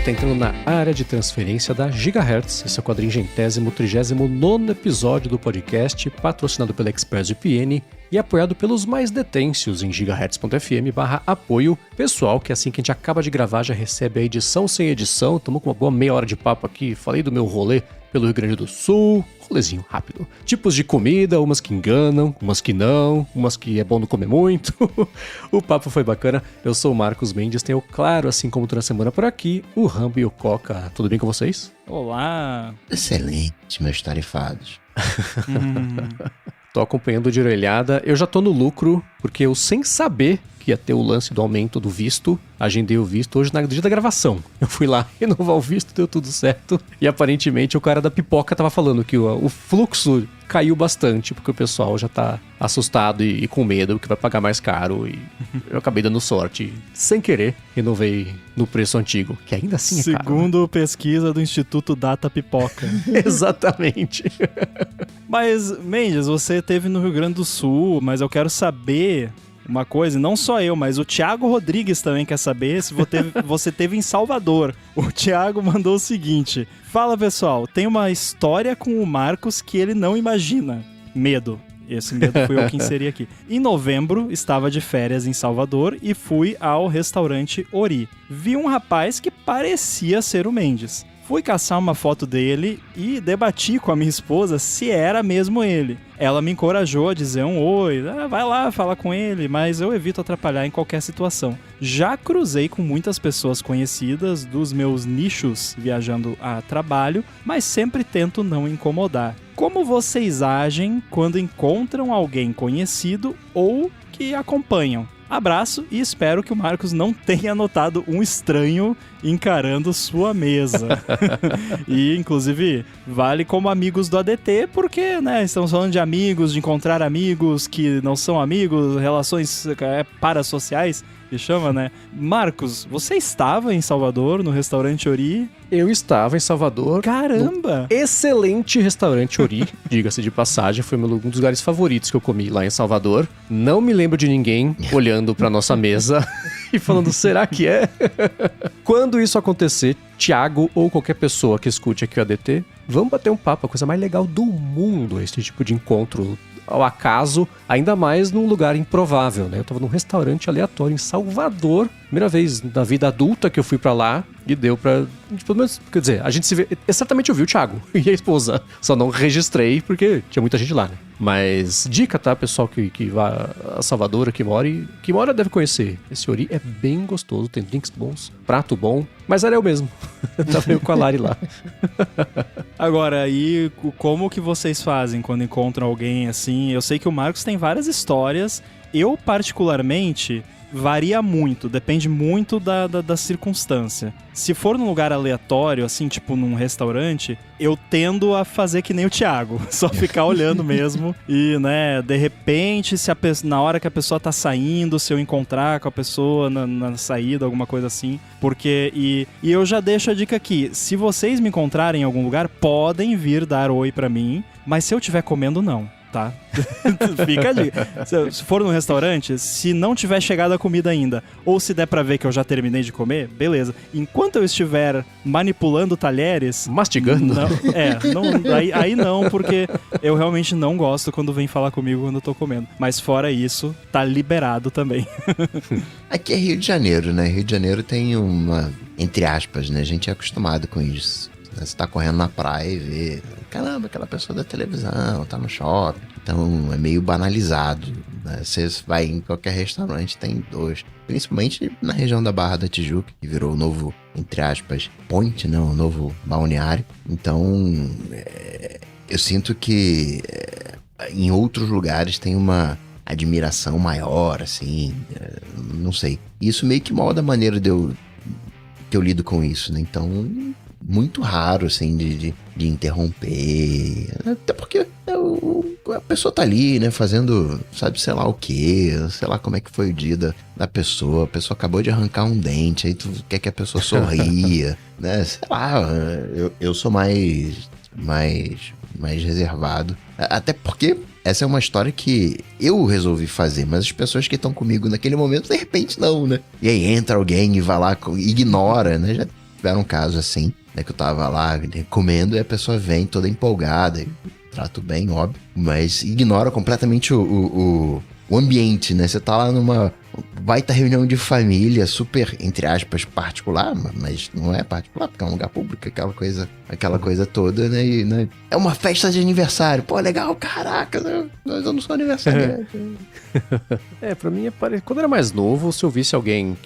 tá entrando na área de transferência da Gigahertz. Esse é o 439º episódio do podcast, patrocinado pela ExpressVPN e apoiado pelos mais detêncios em gigahertz.fm/apoio. Pessoal, que assim que a gente acaba de gravar já recebe a edição sem edição. Estamos com uma boa meia hora de papo aqui. Falei do meu rolê pelo Rio Grande do Sul. Rolezinho rápido. Tipos de comida, umas que enganam, umas que não, umas que é bom não comer muito. O papo foi bacana. Eu sou o Marcos Mendes, tenho claro, assim como toda semana por aqui, o Rambo e o Coca. Tudo bem com vocês? Olá! Excelente, meus tarefados. Tô acompanhando de orelhada. Eu já tô no lucro, porque eu, sem saber que ia ter o lance do aumento do visto, agendei o visto hoje no dia da gravação. Eu fui lá renovar o visto, deu tudo certo. E aparentemente o cara da pipoca tava falando que o fluxo caiu bastante, porque o pessoal já tá assustado e com medo que vai pagar mais caro. E eu acabei dando sorte. Sem querer, renovei no preço antigo, que ainda assim é caro. Segundo pesquisa do Instituto Data Pipoca. Exatamente. Mas, Mendes, você esteve no Rio Grande do Sul, mas eu quero saber uma coisa, não só eu, mas o Thiago Rodrigues também quer saber se você teve em Salvador. O Thiago mandou o seguinte: fala, pessoal, tem uma história com o Marcos que ele não imagina. Medo. Esse medo fui eu que inseri aqui. Em novembro, estava de férias em Salvador e fui ao restaurante Ori. Vi um rapaz que parecia ser o Mendes. Fui caçar uma foto dele e debati com a minha esposa se era mesmo ele. Ela me encorajou a dizer um oi, vai lá falar com ele, mas eu evito atrapalhar em qualquer situação. Já cruzei com muitas pessoas conhecidas dos meus nichos viajando a trabalho, mas sempre tento não incomodar. Como vocês agem quando encontram alguém conhecido ou que acompanham? Abraço e espero que o Marcos não tenha notado um estranho encarando sua mesa. E, inclusive, vale como amigos do ADT, porque, né, estamos falando de amigos, de encontrar amigos que não são amigos, relações parasociais, que chama, né? Marcos, você estava em Salvador, no restaurante Ori? Eu estava em Salvador. Caramba! Excelente restaurante Ori, diga-se de passagem, foi um dos lugares favoritos que eu comi lá em Salvador. Não me lembro de ninguém olhando pra nossa mesa e falando, será que é? Quando isso acontecer, Thiago ou qualquer pessoa que escute aqui o ADT, vamos bater um papo, a coisa mais legal do mundo, esse tipo de encontro ao acaso, ainda mais num lugar improvável, né? Eu tava num restaurante aleatório em Salvador, primeira vez na vida adulta que eu fui pra lá, e deu pra... Pelo menos, quer dizer, a gente se vê... Exatamente eu vi o Thiago e a esposa, só não registrei porque tinha muita gente lá, né? Mas dica, tá, pessoal que vai a Salvador, que mora deve conhecer. Esse Ori é bem gostoso, tem drinks bons, prato bom, mas era eu mesmo. Tava eu com a Lari lá. Agora, aí, como que vocês fazem quando encontram alguém assim? Eu sei que o Marcos tem várias histórias. Eu, particularmente, varia muito, depende muito da circunstância. Se for num lugar aleatório, assim, tipo num restaurante, eu tendo a fazer que nem o Thiago, só ficar olhando mesmo. E, né, de repente, se na hora que a pessoa tá saindo, se eu encontrar com a pessoa na saída, alguma coisa assim. Porque, e eu já deixo a dica aqui, se vocês me encontrarem em algum lugar, podem vir dar oi pra mim, mas se eu estiver comendo, não. Tá? Fica a dica. Se for num restaurante, se não tiver chegado a comida ainda, ou se der pra ver que eu já terminei de comer, beleza. Enquanto eu estiver manipulando talheres... Mastigando? Aí não, porque eu realmente não gosto quando vem falar comigo quando eu tô comendo. Mas fora isso, tá liberado também. Aqui é Rio de Janeiro, né? Rio de Janeiro tem uma... Entre aspas, né? A gente é acostumado com isso. Você tá correndo na praia e vê... Caramba, aquela pessoa da televisão, tá no shopping. Então é meio banalizado, né? Você vai em qualquer restaurante, tem dois. Principalmente na região da Barra da Tijuca, que virou o novo, entre aspas, point, né? O novo balneário. Então, eu sinto que em outros lugares tem uma admiração maior, assim, não sei. Isso meio que molda a maneira que eu lido com isso, né? Então... muito raro, assim, de interromper. Até porque a pessoa tá ali, né, fazendo, sabe, sei lá o quê, sei lá como é que foi o dia da pessoa. A pessoa acabou de arrancar um dente, aí tu quer que a pessoa sorria, né? Sei lá, eu sou mais reservado. Até porque essa é uma história que eu resolvi fazer, mas as pessoas que estão comigo naquele momento, de repente, não, né? E aí entra alguém e vai lá, ignora, né? Já tiveram um caso assim, né, que eu tava lá comendo e a pessoa vem toda empolgada, e trato bem, óbvio, mas ignora completamente o ambiente, né? Você tá lá numa baita reunião de família, super, entre aspas, particular, mas não é particular, porque é um lugar público, aquela coisa toda, né? E, né? É uma festa de aniversário. Pô, legal, caraca, né? Mas eu não sou aniversariante. Pra mim, quando eu era mais novo, se eu visse alguém...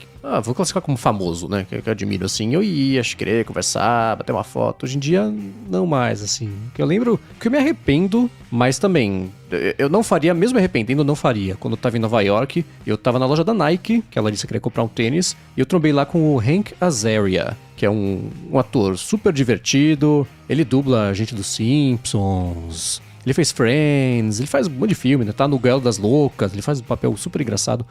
vou classificar como famoso, né? Que eu admiro, assim. Eu ia, querer conversar, bater uma foto. Hoje em dia, não mais, assim. Que eu lembro que eu me arrependo, mas também... Eu não faria, mesmo me arrependendo, eu não faria. Quando eu tava em Nova York, eu tava na loja da Nike, que ela disse que queria comprar um tênis, e eu trombei lá com o Hank Azaria, que é um ator super divertido. Ele dubla a gente dos Simpsons... Ele fez Friends, ele faz um monte de filme, né? Tá no Duelo das Loucas, ele faz um papel super engraçado.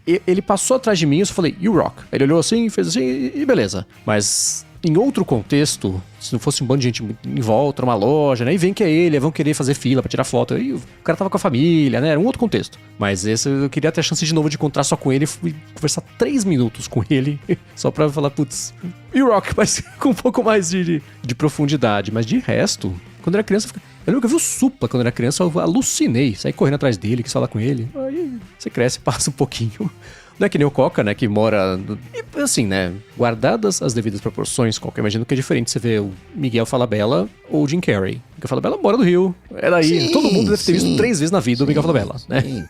Ele passou atrás de mim e eu só falei, You Rock. Ele olhou assim, fez assim e beleza. Mas em outro contexto, se não fosse um bando de gente em volta, numa loja, né? E vem que é ele, vão querer fazer fila pra tirar foto. E o cara tava com a família, né? Era um outro contexto. Mas esse eu queria ter a chance de novo de encontrar só com ele e conversar 3 minutos com ele, só pra falar, putz, You Rock, mas com um pouco mais de profundidade. Mas de resto, quando eu era criança, eu lembro que eu vi o Supla quando eu era criança, eu alucinei, saí correndo atrás dele, quis falar com ele. Aí você cresce, passa um pouquinho. Não é que nem o Coca, né, que mora... E, assim, né, guardadas as devidas proporções, Coca, eu imagino que é diferente você ver o Miguel Falabella ou o Jim Carrey. O Miguel Falabella mora no Rio, é daí, sim, todo mundo deve ter visto 3 vezes na vida o Miguel Falabella, né?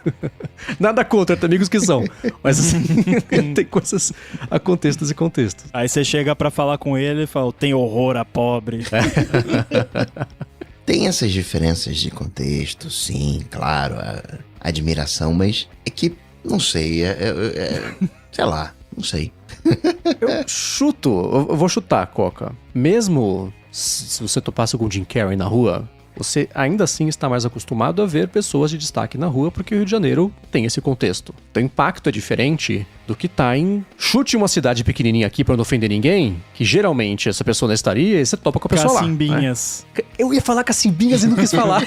Nada contra, tem amigos que são, mas assim, tem coisas a contextos e contextos. Aí você chega pra falar com ele e fala, tem horror a pobre. Tem essas diferenças de contexto, sim, claro, a admiração, mas é que, não sei, sei lá, não sei. Eu vou chutar, Coca. Mesmo se você topasse com o Jim Carrey na rua, você ainda assim está mais acostumado a ver pessoas de destaque na rua, porque o Rio de Janeiro tem esse contexto. Então o impacto é diferente do que tá em... Chute uma cidade pequenininha aqui pra não ofender ninguém, que geralmente essa pessoa não estaria, e você topa com a pessoa Cacimbinhas. Lá. Né? Eu ia falar Cacimbinhas e não quis falar.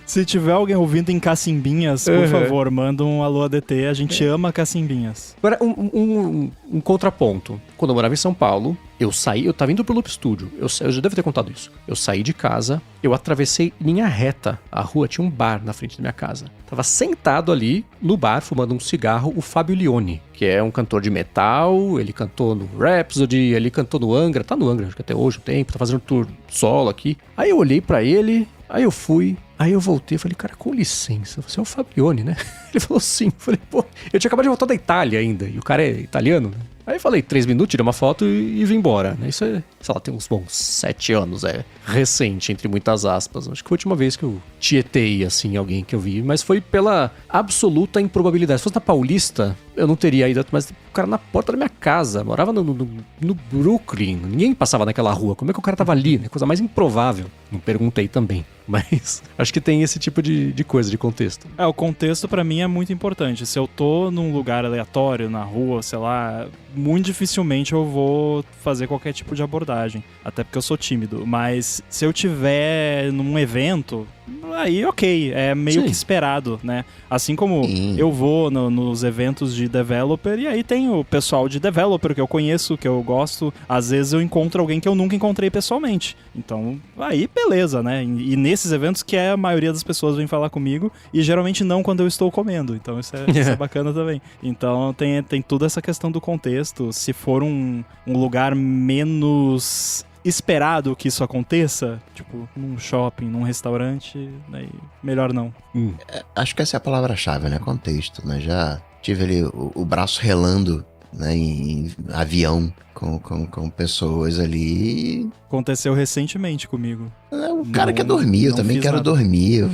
Se tiver alguém ouvindo em Cacimbinhas, por favor, manda um alô ADT, a gente ama Cacimbinhas. Agora, um contraponto. Quando eu morava em São Paulo, eu tava indo pro Loop Studio, eu já devo ter contado isso. Eu saí de casa, eu atravessei em linha reta a rua, tinha um bar na frente da minha casa. Tava sentado ali no bar, fumando um cigarro, o Fábio Lione, que é um cantor de metal, ele cantou no Rhapsody, ele cantou no Angra, tá no Angra, acho que até hoje o tempo, tá fazendo um tour solo aqui. Aí eu olhei pra ele, aí eu fui... Aí eu voltei e falei, cara, com licença, você é o Fabione, né? Ele falou sim. Eu falei, pô, eu tinha acabado de voltar da Itália ainda, e o cara é italiano, né? Aí eu falei, 3 minutos, tirei uma foto e vim embora, né? Isso é, sei lá, tem uns bons 7 anos, é recente, entre muitas aspas. Acho que foi a última vez que eu tietei, assim, alguém que eu vi, mas foi pela absoluta improbabilidade. Se fosse na Paulista, eu não teria ido, mas o cara na porta da minha casa, morava no Brooklyn, ninguém passava naquela rua, como é que o cara tava ali, né? Coisa mais improvável. Não perguntei também, mas acho que tem esse tipo de coisa, de contexto. O contexto pra mim é muito importante. Se eu tô num lugar aleatório, na rua, sei lá, muito dificilmente eu vou fazer qualquer tipo de abordagem, até porque eu sou tímido, mas se eu tiver num evento, aí ok, é meio que esperado, né? Assim como eu vou nos eventos de developer e aí tem o pessoal de developer que eu conheço, que eu gosto, às vezes eu encontro alguém que eu nunca encontrei pessoalmente, então aí beleza, né? E nesses eventos que a maioria das pessoas vem falar comigo e geralmente não quando eu estou comendo, então isso é bacana também. Então tem toda essa questão do contexto, se for um lugar menos esperado que isso aconteça, tipo, num shopping, num restaurante, daí melhor não. Acho que essa é a palavra-chave, né? Contexto, né? Já tive ali o braço relando, né? Em avião com pessoas ali. Aconteceu recentemente comigo. O cara quer dormir, eu também quero dormir.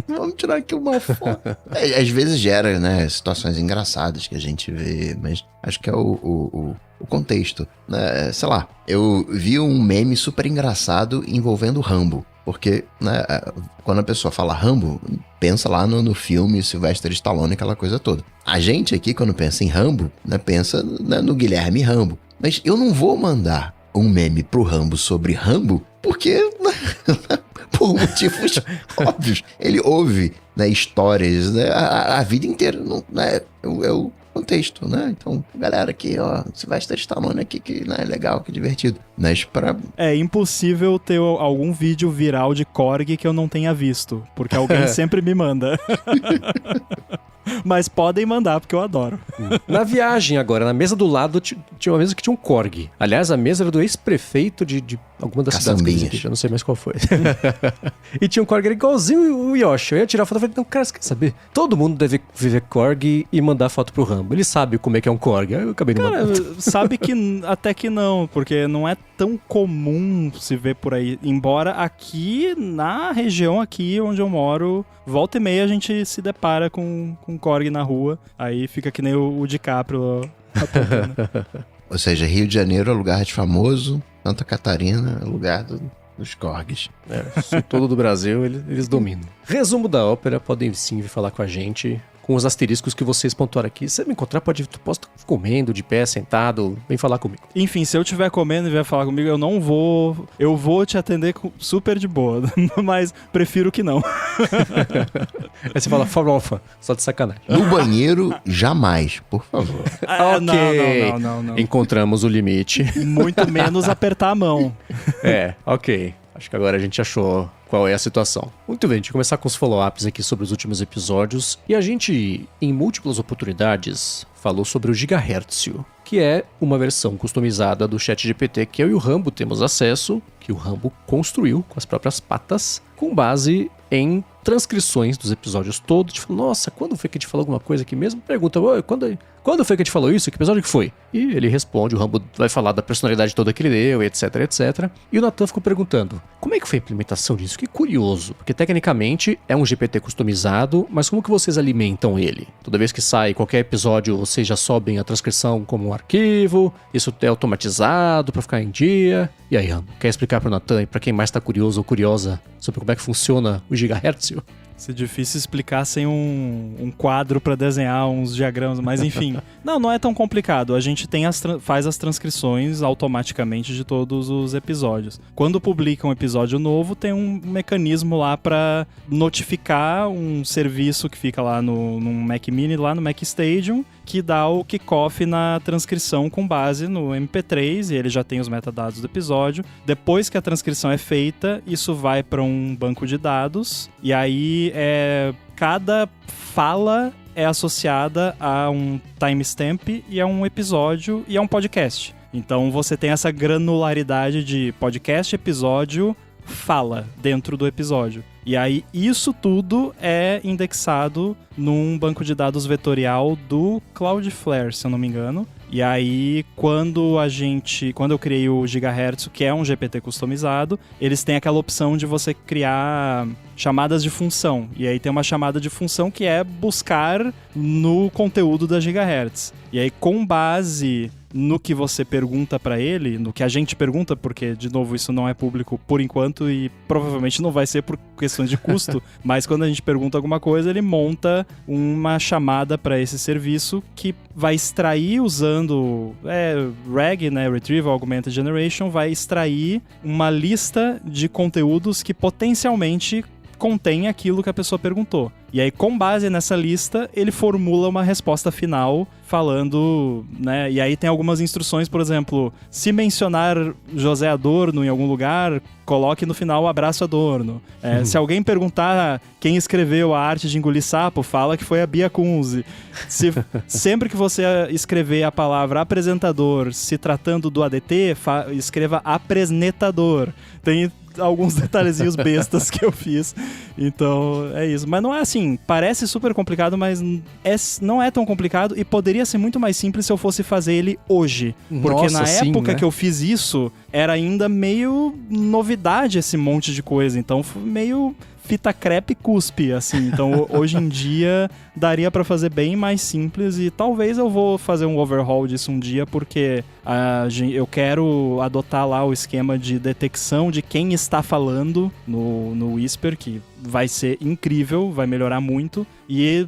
Vamos tirar aqui uma foto. Às vezes gera, né? Situações engraçadas que a gente vê, mas acho que é o contexto, né? Sei lá, eu vi um meme super engraçado envolvendo Rambo, porque, né, quando a pessoa fala Rambo, pensa lá no filme Sylvester Stallone, aquela coisa toda. A gente aqui, quando pensa em Rambo, né, pensa, né, no Guilherme Rambo. Mas eu não vou mandar um meme pro Rambo sobre Rambo, porque por motivos óbvios. Ele ouve, né, histórias, né, a vida inteira, né, eu contexto, né? Então, galera aqui, ó, Sylvester Stallone aqui, que né, é legal, que divertido. Mas pra... É impossível ter algum vídeo viral de Korg que eu não tenha visto, porque alguém sempre me manda. Mas podem mandar, porque eu adoro. Na viagem agora, na mesa do lado, tinha uma mesa que tinha um Korg. Aliás, a mesa era do ex-prefeito de alguma das cidades que eu visitei, eu não sei mais qual foi. E tinha um Korg, era igualzinho o Yoshi. Eu ia tirar foto e falei, não, cara, você quer saber? Todo mundo deve viver Korg e mandar foto pro Rambo. Ele sabe como é que é um Korg. Aí eu acabei não mandando. Sabe que até que não, porque não é tão comum se ver por aí. Embora aqui, na região aqui onde eu moro, volta e meia a gente se depara com Korg na rua. Aí fica que nem o DiCaprio apontando. Ou seja, Rio de Janeiro é lugar de famoso, Santa Catarina é lugar dos Korgs. Sul todo do Brasil, eles dominam. Resumo da ópera, podem sim vir falar com a gente, com os asteriscos que vocês pontuaram aqui. Se você me encontrar, posso estar comendo, de pé, sentado, vem falar comigo. Enfim, se eu estiver comendo e vier falar comigo, eu vou te atender super de boa, mas prefiro que não. Aí você fala farofa, só de sacanagem. No banheiro, jamais, por favor. Ok. Não. Encontramos o limite. Muito menos apertar a mão. Ok. Acho que agora a gente achou qual é a situação. Muito bem, a gente vai começar com os follow-ups aqui sobre os últimos episódios. E a gente, em múltiplas oportunidades, falou sobre o Gigahertzio, que é uma versão customizada do ChatGPT que eu e o Rambo temos acesso, que o Rambo construiu com as próprias patas, com base em transcrições dos episódios todos. Tipo, nossa, quando foi que a gente falou alguma coisa aqui mesmo? Pergunta, quando foi que a gente falou isso? Que episódio que foi? E ele responde, o Rambo vai falar da personalidade toda que ele deu, etc, etc. E o Nathan ficou perguntando, como é que foi a implementação disso? Que curioso, porque tecnicamente é um GPT customizado, mas como que vocês alimentam ele? Toda vez que sai qualquer episódio, vocês já sobem a transcrição como um arquivo, isso é automatizado pra ficar em dia. E aí, Rambo, quer explicar pro Nathan e pra quem mais tá curioso ou curiosa sobre como é que funciona o Gigahertzio? Isso é difícil explicar sem um quadro para desenhar uns diagramas, mas enfim. Não é tão complicado. A gente faz as transcrições automaticamente de todos os episódios. Quando publica um episódio novo, tem um mecanismo lá para notificar um serviço que fica lá no Mac Mini, lá no Mac Stadium, que dá o kickoff na transcrição com base no MP3, e ele já tem os metadados do episódio. Depois que a transcrição é feita, isso vai para um banco de dados, e aí cada fala é associada a um timestamp e a um episódio e a um podcast. Então você tem essa granularidade de podcast, episódio, fala dentro do episódio. E aí isso tudo é indexado num banco de dados vetorial do Cloudflare, se eu não me engano. E aí, quando eu criei o Gigahertzio, que é um GPT customizado, eles têm aquela opção de você criar chamadas de função. E aí tem uma chamada de função que é buscar no conteúdo da Gigahertz. E aí, com base no que você pergunta pra ele, no que a gente pergunta, porque, de novo, isso não é público por enquanto e provavelmente não vai ser por questões de custo, mas quando a gente pergunta alguma coisa, ele monta uma chamada pra esse serviço que vai extrair usando RAG, né, Retrieval Augmented Generation, vai extrair uma lista de conteúdos que potencialmente contém aquilo que a pessoa perguntou. E aí, com base nessa lista, ele formula uma resposta final falando, né? E aí tem algumas instruções, por exemplo, se mencionar José Adorno em algum lugar, coloque no final o abraço Adorno. Se alguém perguntar quem escreveu A Arte de Engolir Sapo, fala que foi a Bia Kunze. Sempre que você escrever a palavra apresentador se tratando do ADT, escreva apresentador. Tem alguns detalhezinhos bestas que eu fiz. Então, é isso. Mas não é assim, parece super complicado, mas não é tão complicado e poderia ser muito mais simples se eu fosse fazer ele hoje. Porque Nossa, na sim, época né? que eu fiz isso, era ainda meio novidade esse monte de coisa. Então, foi meio fita crepe e cuspe, assim. Então, hoje em dia, daria pra fazer bem mais simples e talvez eu vou fazer um overhaul disso um dia, porque eu quero adotar lá o esquema de detecção de quem está falando no Whisper, que vai ser incrível, vai melhorar muito. E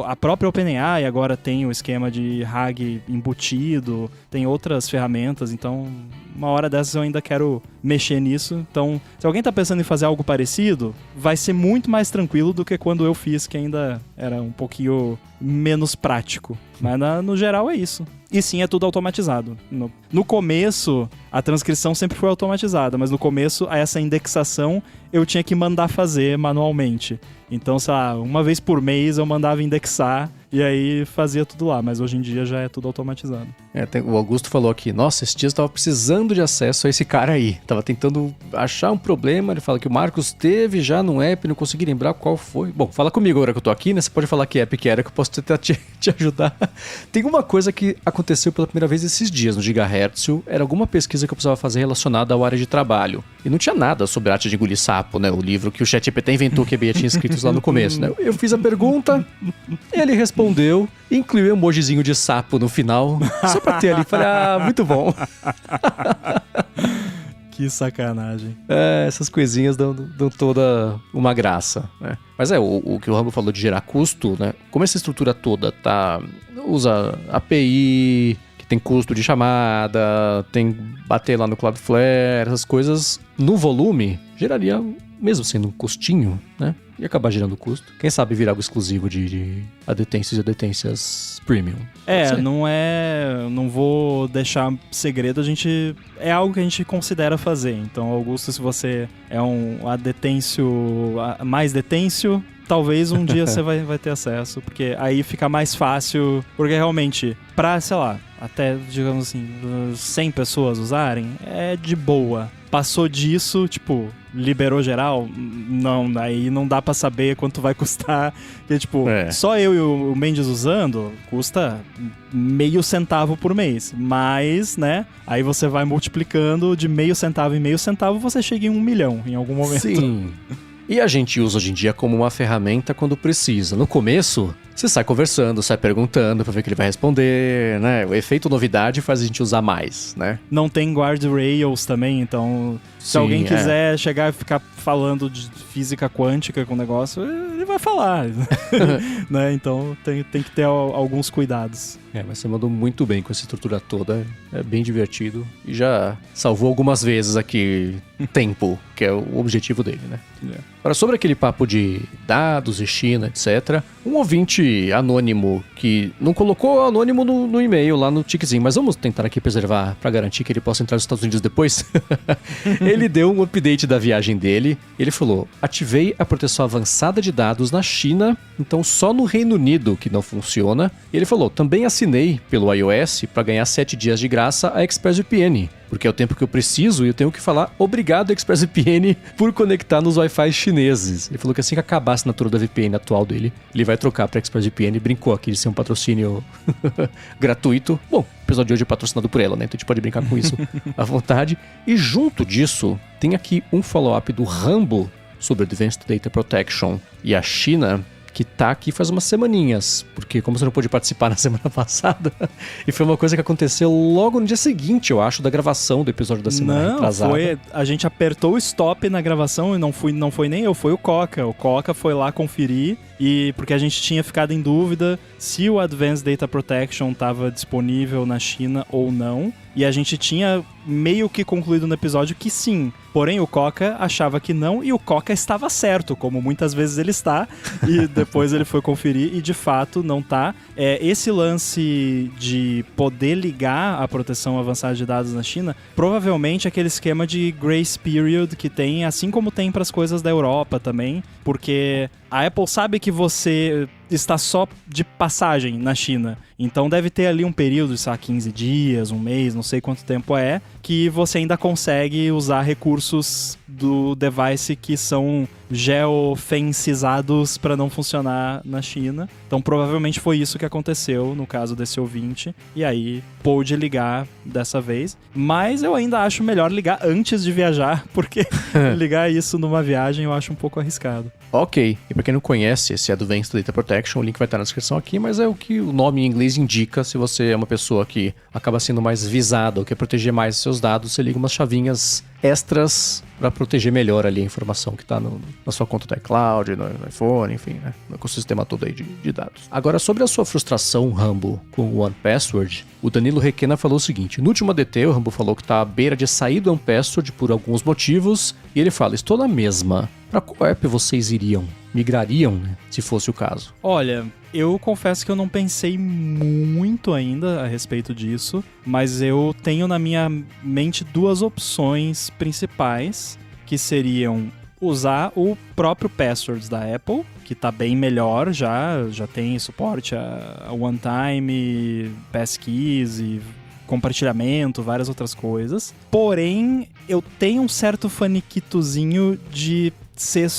a própria OpenAI agora tem o esquema de RAG embutido, tem outras ferramentas, então uma hora dessas eu ainda quero mexer nisso. Então, se alguém tá pensando em fazer algo parecido, vai ser muito mais tranquilo do que quando eu fiz, que ainda era um pouquinho menos prático. Mas no geral é isso. E sim, é tudo automatizado. No começo, a transcrição sempre foi automatizada, mas no começo, essa indexação eu tinha que mandar fazer manualmente. Então, sei lá, uma vez por mês eu mandava indexar e aí fazia tudo lá, mas hoje em dia já é tudo automatizado. O Augusto falou aqui, nossa, esses dias eu tava precisando de acesso a esse cara aí. Tava tentando achar um problema, ele fala que o Marcos teve já no app, não consegui lembrar qual foi. Bom, fala comigo agora que eu tô aqui, né? Você pode falar que app que era, que eu posso tentar te ajudar. Tem uma coisa que aconteceu pela primeira vez esses dias no Gigahertz, era alguma pesquisa que eu precisava fazer relacionada à área de trabalho. E não tinha nada sobre a arte de engolir sapo, né? O livro que o ChatGPT inventou que a Bia tinha escrito lá no começo, né? Eu fiz a pergunta, ele respondeu, incluiu um emojizinho de sapo no final, só pra ter ali. Falei, muito bom. Que sacanagem. Essas coisinhas dão toda uma graça, né? Mas o que o Rambo falou de gerar custo, né? Como essa estrutura toda usa API, que tem custo de chamada, tem bater lá no Cloudflare, essas coisas, no volume, geraria, mesmo sendo um custinho, né? E acabar gerando custo. Quem sabe virar algo exclusivo de adetências e adetências premium. Não vou deixar segredo, é algo que a gente considera fazer. Então, Augusto, se você é um adetêncio, mais detêncio, talvez um dia você vai ter acesso, porque aí fica mais fácil, porque realmente, pra, sei lá, até, digamos assim, 100 pessoas usarem, é de boa. Passou disso, tipo, liberou geral? Não, aí não dá pra saber quanto vai custar. Porque, tipo, só eu e o Mendes usando, custa meio centavo por mês. Mas, né, aí você vai multiplicando de meio centavo em meio centavo, você chega em 1 milhão em algum momento. Sim. E a gente usa hoje em dia como uma ferramenta quando precisa. No começo, você sai conversando, sai perguntando pra ver o que ele vai responder, né? O efeito novidade faz a gente usar mais, né? Não tem guardrails também, então se alguém quiser chegar e ficar falando de física quântica com o negócio, ele vai falar, né? Então tem que ter alguns cuidados. Mas você mandou muito bem com essa estrutura toda, é bem divertido e já salvou algumas vezes aqui tempo, que é o objetivo dele, né? Agora, sobre aquele papo de dados e China, etc., um ouvinte anônimo que não colocou anônimo no e-mail lá no tickzinho, mas vamos tentar aqui preservar para garantir que ele possa entrar nos Estados Unidos depois. Ele deu um update da viagem dele. Ele falou: ativei a proteção avançada de dados na China, então só no Reino Unido que não funciona. E ele falou: também assinei pelo iOS para ganhar 7 dias de graça a ExpressVPN, porque é o tempo que eu preciso e eu tenho que falar obrigado ExpressVPN por conectar nos Wi-Fi chineses. Ele falou que assim que acabar a assinatura da VPN atual dele, ele vai trocar para ExpressVPN. Brincou aqui de ser um patrocínio gratuito. Bom, o episódio de hoje é patrocinado por ela, né? Então a gente pode brincar com isso à vontade. E junto disso, tem aqui um follow-up do Rambo sobre Advanced Data Protection e a China, que tá aqui faz umas semaninhas, porque como você não pôde participar na semana passada, e foi uma coisa que aconteceu logo no dia seguinte, eu acho, da gravação do episódio da semana retrasada. A gente apertou o stop na gravação e não foi nem eu, foi o Coca. O Coca foi lá conferir, e porque a gente tinha ficado em dúvida se o Advanced Data Protection estava disponível na China ou não. E a gente tinha meio que concluído no episódio que sim. Porém, o Coca achava que não, e o Coca estava certo, como muitas vezes ele está. E depois ele foi conferir e, de fato, não tá. Esse lance de poder ligar a proteção avançada de dados na China, provavelmente é aquele esquema de grace period que tem, assim como tem para as coisas da Europa também. Porque a Apple sabe que você está só de passagem na China. Então deve ter ali um período de, 15 dias, um mês, não sei quanto tempo é, que você ainda consegue usar recursos do device que são geofencizados para não funcionar na China. Então provavelmente foi isso que aconteceu no caso desse ouvinte. E aí pôde ligar dessa vez. Mas eu ainda acho melhor ligar antes de viajar, porque ligar isso numa viagem eu acho um pouco arriscado. Ok, e para quem não conhece esse Advanced Data Protection, o link vai estar na descrição aqui, mas é o nome em inglês inglês indica, se você é uma pessoa que acaba sendo mais visada ou quer proteger mais os seus dados, você liga umas chavinhas extras para proteger melhor ali a informação que está na sua conta do iCloud, no iPhone, enfim, né? No ecossistema todo aí de dados. Agora, sobre a sua frustração, Rambo, com o 1Password, o Danilo Requena falou o seguinte: no último ADT, o Rambo falou que está à beira de sair do 1Password por alguns motivos, e ele fala, estou na mesma. Para qual app vocês iriam? Migrariam, né? Se fosse o caso. Olha, eu confesso que eu não pensei muito ainda a respeito disso, mas eu tenho na minha mente duas opções principais, que seriam usar o próprio Passwords da Apple, que tá bem melhor já tem suporte a one-time, passkeys e compartilhamento, várias outras coisas. Porém, eu tenho um certo faniquitozinho de ser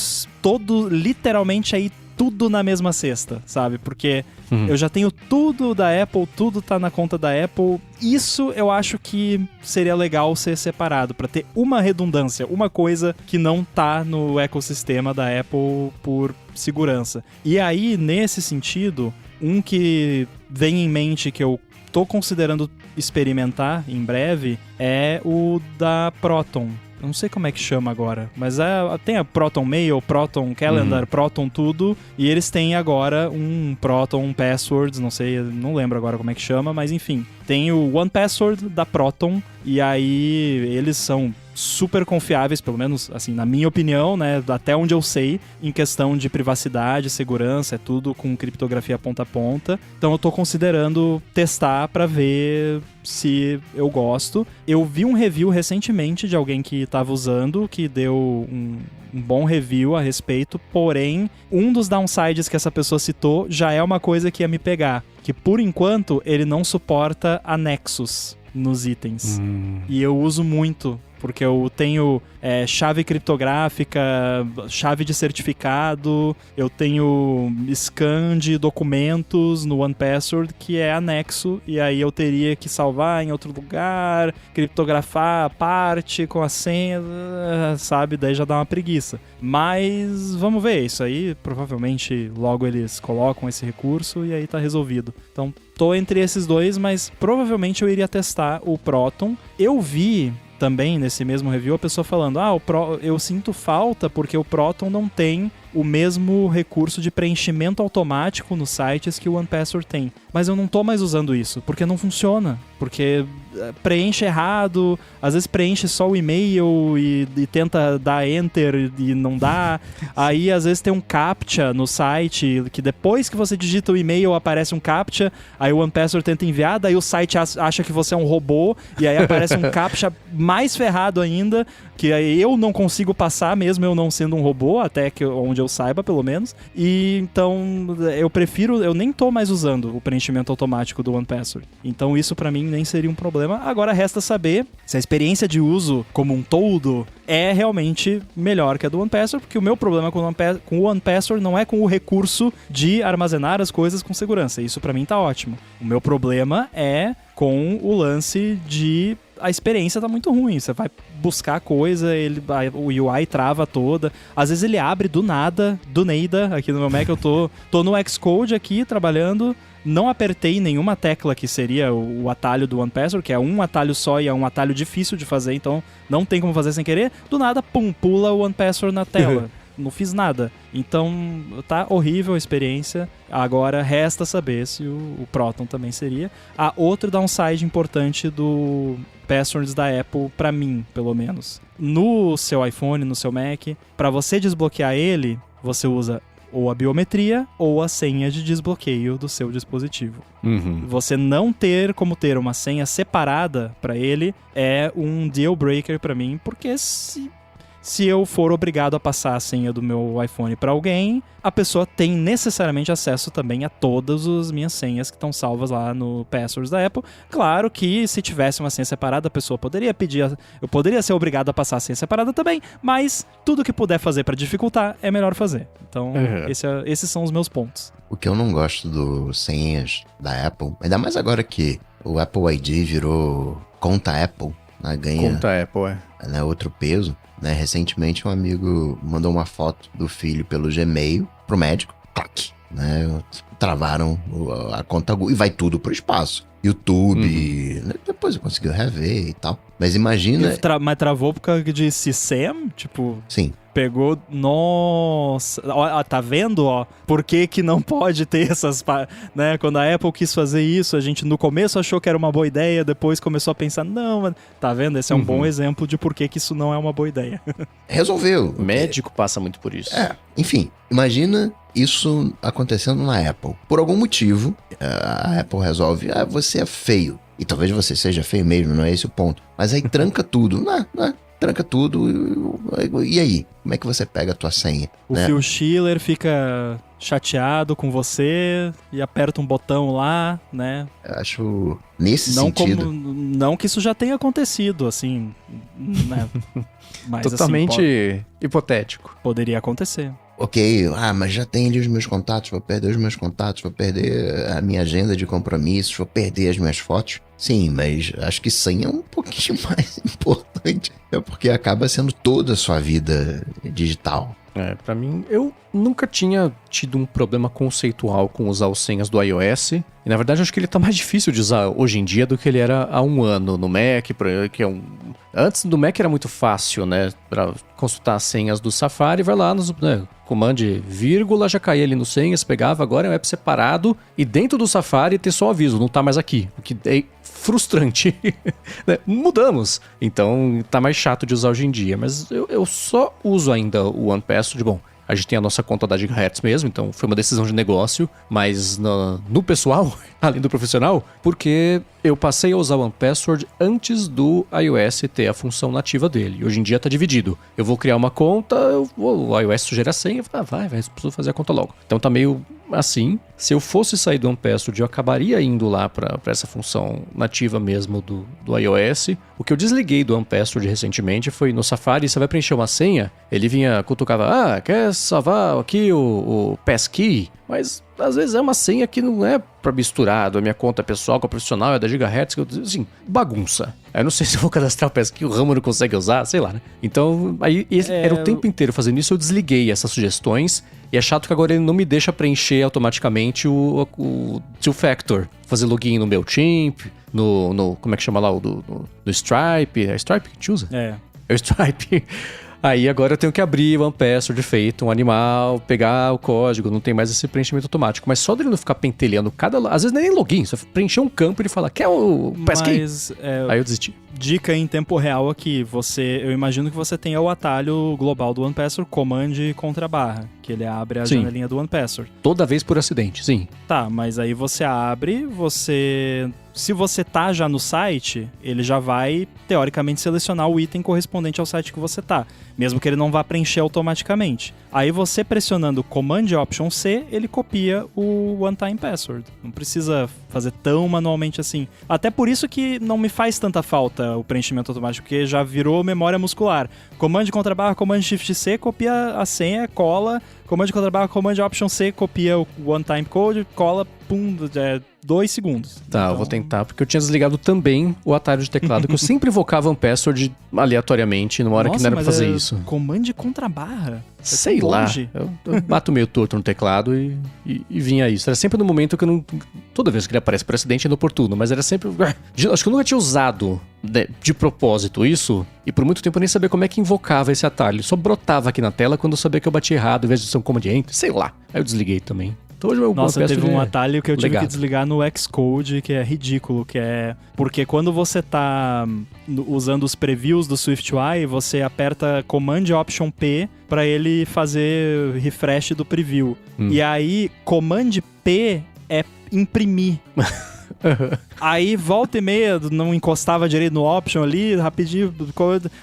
literalmente aí tudo na mesma cesta, sabe? Porque eu já tenho tudo da Apple, tudo tá na conta da Apple. Isso eu acho que seria legal ser separado, pra ter uma redundância, uma coisa que não tá no ecossistema da Apple por segurança. E aí, nesse sentido, um que vem em mente que eu tô considerando experimentar em breve é o da Proton. Eu não sei como é que chama agora, mas tem a Proton Mail, Proton Calendar, Proton tudo, e eles têm agora um Proton Passwords, não lembro agora como é que chama, mas enfim, tem o 1Password da Proton, e aí eles são super confiáveis, pelo menos assim, na minha opinião, né, até onde eu sei, em questão de privacidade, segurança, é tudo com criptografia ponta a ponta. Então eu tô considerando testar pra ver se eu gosto. Eu vi um review recentemente de alguém que tava usando, que deu um bom review a respeito, porém, um dos downsides que essa pessoa citou já é uma coisa que ia me pegar, que por enquanto ele não suporta anexos nos itens. E eu uso muito, porque eu tenho chave criptográfica, chave de certificado, eu tenho scan de documentos no 1Password que é anexo, e aí eu teria que salvar em outro lugar, criptografar a parte com a senha, sabe? Daí já dá uma preguiça. Mas vamos ver, isso aí provavelmente logo eles colocam esse recurso e aí tá resolvido. Então tô entre esses dois, mas provavelmente eu iria testar o Proton. Eu vi também nesse mesmo review a pessoa falando, eu sinto falta porque o Proton não tem o mesmo recurso de preenchimento automático nos sites que o 1Password tem. Mas eu não tô mais usando isso, porque não funciona. Porque preenche errado, às vezes preenche só o e-mail e tenta dar enter e não dá. Aí às vezes tem um CAPTCHA no site, que depois que você digita o e-mail aparece um CAPTCHA, aí o 1Password tenta enviar, daí o site acha que você é um robô, e aí aparece um CAPTCHA mais ferrado ainda, que aí eu não consigo passar mesmo eu não sendo um robô, até que onde eu saiba, pelo menos. E então eu nem tô mais usando o preenchimento automático do 1Password. Então isso pra mim nem seria um problema. Agora resta saber se a experiência de uso como um todo é realmente melhor que a do 1Password, porque o meu problema com o 1Password não é com o recurso de armazenar as coisas com segurança. Isso pra mim tá ótimo. O meu problema é com o lance de a experiência tá muito ruim. Você vai buscar coisa, o UI trava toda. Às vezes ele abre do nada, do Neida, aqui no meu Mac. Eu tô no Xcode aqui, trabalhando. Não apertei nenhuma tecla que seria o atalho do 1Password, que é um atalho só e é um atalho difícil de fazer, então não tem como fazer sem querer. Do nada, pum, pula o 1Password na tela. Não fiz nada. Então, tá horrível a experiência. Agora, resta saber se o Proton também seria. Outro downside importante do Passwords da Apple, pra mim, pelo menos. No seu iPhone, no seu Mac, pra você desbloquear ele, você usa ou a biometria ou a senha de desbloqueio do seu dispositivo. Você não ter como ter uma senha separada pra ele é um deal breaker pra mim, porque se eu for obrigado a passar a senha do meu iPhone para alguém, a pessoa tem necessariamente acesso também a todas as minhas senhas que estão salvas lá no Passwords da Apple. Claro que se tivesse uma senha separada, a pessoa poderia pedir, eu poderia ser obrigado a passar a senha separada também, mas tudo que puder fazer para dificultar é melhor fazer. Então, esses são os meus pontos. O que eu não gosto dos senhas da Apple, ainda mais agora que o Apple ID virou conta Apple, né, ganha conta Apple, né, outro peso. Né, recentemente um amigo mandou uma foto do filho pelo Gmail pro médico, clac, né? Travaram a conta Google e vai tudo pro espaço. YouTube, depois eu consegui rever e tal. Mas imagina... Mas travou por causa de SysEM? Tipo... Sim. Pegou... Nossa... Ó, tá vendo, ó? Por que não pode ter essas... Né? Quando a Apple quis fazer isso, a gente no começo achou que era uma boa ideia, depois começou a pensar, não, mas... Tá vendo? Esse é um bom exemplo de por que isso não é uma boa ideia. Resolveu. O médico passa muito por isso. Enfim, imagina isso acontecendo na Apple. Por algum motivo, a Apple resolve, você é feio. E talvez você seja feio mesmo, não é esse o ponto. Mas aí tranca tudo. Tranca tudo. E aí? Como é que você pega a tua senha? O Phil Schiller fica chateado com você e aperta um botão lá, né? Eu acho, nesse sentido... Não que isso já tenha acontecido, assim, né? Mas, totalmente assim, hipotético. Poderia acontecer. Ok, mas já tem ali os meus contatos, vou perder os meus contatos, vou perder a minha agenda de compromissos, vou perder as minhas fotos. Sim, mas acho que senha é um pouquinho mais importante. É porque acaba sendo toda a sua vida digital. Pra mim, eu nunca tinha tido um problema conceitual com usar os senhas do iOS. E na verdade, acho que ele tá mais difícil de usar hoje em dia do que ele era há um ano no Mac, que é Antes do Mac era muito fácil, né? Pra consultar as senhas do Safari, vai lá nos... Command vírgula, já caía ali no senhas, pegava, agora é um app separado e dentro do Safari ter só o aviso, não tá mais aqui, o que é frustrante. Mudamos, então tá mais chato de usar hoje em dia, mas eu só uso ainda o OnePassword. Bom, a gente tem a nossa conta da Gigahertz mesmo, então foi uma decisão de negócio, mas no pessoal, além do profissional, porque eu passei a usar o OnePassword antes do iOS ter a função nativa dele. Hoje em dia tá dividido. Eu vou criar uma conta, o iOS sugere a senha, vai, preciso fazer a conta logo. Então tá meio assim. Se eu fosse sair do OnePassword, eu acabaria indo lá para essa função nativa mesmo do iOS. O que eu desliguei do OnePassword recentemente foi no Safari, você vai preencher uma senha, ele vinha, cutucava, quer salvar aqui o passkey? Mas às vezes é uma senha que não é pra misturar a minha conta pessoal com a profissional, é da Gigahertz, que eu assim, bagunça. Eu não sei se eu vou cadastrar o passkey, o Ramo não consegue usar, sei lá, né? Então, aí era o tempo inteiro fazendo isso, eu desliguei essas sugestões. E é chato que agora ele não me deixa preencher automaticamente o two-factor. Fazer login no MailChimp, como é que chama lá? No Stripe. É Stripe que a gente usa? É o Stripe. Aí agora eu tenho que abrir o OnePassword feito, um animal, pegar o código, não tem mais esse preenchimento automático. Mas só dele não ficar pentelhando às vezes nem login, só preencher um campo e ele fala, quer o passkey? Aí eu desisti. Dica em tempo real aqui, eu imagino que você tenha o atalho global do OnePassword, Command /, que ele abre a janelinha do OnePassword. Toda vez por acidente, sim. Tá, mas aí você abre, se você tá já no site, ele já vai, teoricamente, selecionar o item correspondente ao site que você tá, mesmo que ele não vá preencher automaticamente. Aí você pressionando Command-Option-C, ele copia o One-Time Password. Não precisa fazer tão manualmente assim. Até por isso que não me faz tanta falta o preenchimento automático, porque já virou memória muscular. Command-Ctrl+, Command-Shift-C, copia a senha, cola. Command-Ctrl+, Command-Option-C, copia o One-Time Code, cola, pum, 2 segundos. Tá, então... eu vou tentar, porque eu tinha desligado também o atalho de teclado, que eu sempre invocava um password aleatoriamente, numa hora que não era pra fazer isso. Comand contra-barra? Sei lá, eu bato meio torto no teclado e vinha isso. Era sempre no momento que eu não... Toda vez que ele aparece por acidente é inoportuno, mas era sempre... Acho que eu nunca tinha usado de propósito isso, e por muito tempo eu nem sabia como é que invocava esse atalho. Só brotava aqui na tela quando eu sabia que eu bati errado, em vez de ser um Command Enter, sei lá. Aí eu desliguei também. Então, hoje nossa, teve um atalho que eu tive que desligar no Xcode, que é ridículo, que é... Porque quando você tá usando os previews do SwiftUI, você aperta Command-Option-P para ele fazer refresh do preview. E aí, Command-P é imprimir. Aí, volta e meia, não encostava direito no option ali, rapidinho.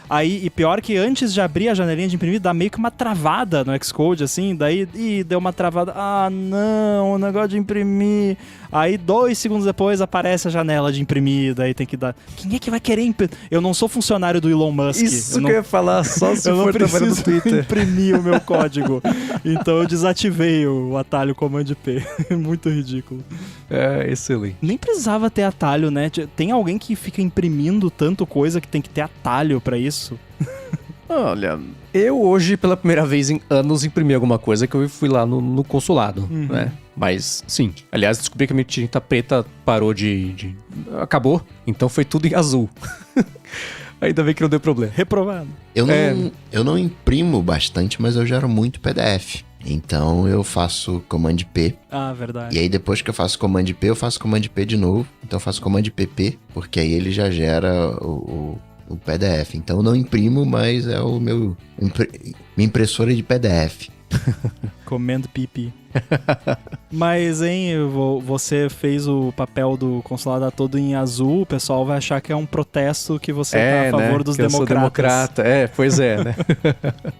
Aí, e pior que antes de abrir a janelinha de imprimir, dá meio que uma travada no Xcode, assim. Daí, deu uma travada. Ah, não, o negócio de imprimir. Aí, 2 segundos depois, aparece a janela de imprimir. Daí tem que dar... Quem é que vai querer imprimir? Eu não sou funcionário do Elon Musk. Isso que eu ia falar, só se for trabalhando no Twitter. Imprimir o meu código. Então, eu desativei o atalho Command-P. Muito ridículo. É, excelente. Nem precisava ter atalho, né? Tem alguém que fica imprimindo tanto coisa que tem que ter atalho pra isso? Olha, eu hoje, pela primeira vez em anos, imprimi alguma coisa que eu fui lá no consulado, né? Mas, sim. Aliás, descobri que a minha tinta preta parou acabou, então foi tudo em azul. Ainda bem que não deu problema. Reprovado. Eu não imprimo bastante, mas eu gero muito PDF. Então eu faço Command P. Ah, verdade. E aí depois que eu faço Command P, eu faço Command P de novo. Então eu faço Command PP, porque aí ele já gera o PDF. Então eu não imprimo, mas é o minha impressora de PDF. Comendo pipi. Mas, hein, você fez o papel do consulado todo em azul, o pessoal vai achar que é um protesto que você tá a favor dos que democratas. Eu sou democrata. Pois é, né?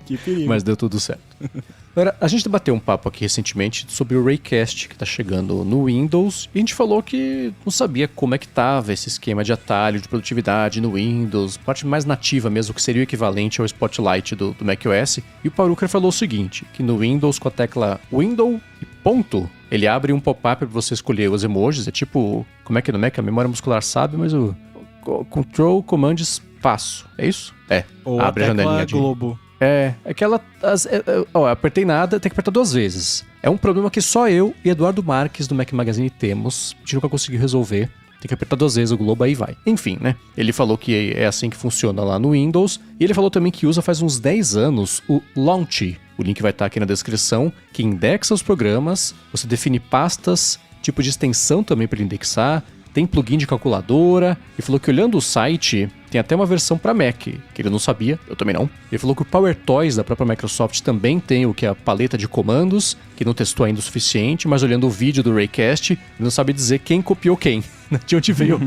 Que perigo. Mas deu tudo certo. Agora, a gente debateu um papo aqui recentemente sobre o Raycast que tá chegando no Windows, e a gente falou que não sabia como é que tava esse esquema de atalho de produtividade no Windows, parte mais nativa mesmo, que seria o equivalente ao Spotlight do macOS. E o Paruker falou o seguinte, que no Windows, com a tecla Window e ponto, ele abre um pop-up para você escolher os emojis, é tipo, como é que no Mac a memória muscular sabe, mas o Control, Command, espaço, é isso? Ou abre a janelinha tecla Globo. Apertei nada, tem que apertar 2 vezes. É um problema que só eu e Eduardo Marques do Mac Magazine temos, a gente nunca conseguiu resolver. Tem que apertar 2 vezes o Globo, aí vai. Enfim, né? Ele falou que é assim que funciona lá no Windows. E ele falou também que usa faz uns 10 anos o Launch. O link vai estar aqui na descrição, que indexa os programas, você define pastas, tipo de extensão também para indexar, tem plugin de calculadora, e falou que olhando o site, tem até uma versão para Mac, que ele não sabia, eu também não. Ele falou que o PowerToys da própria Microsoft também tem o que é a paleta de comandos, que não testou ainda o suficiente, mas olhando o vídeo do Raycast, ele não sabe dizer quem copiou quem, de onde veio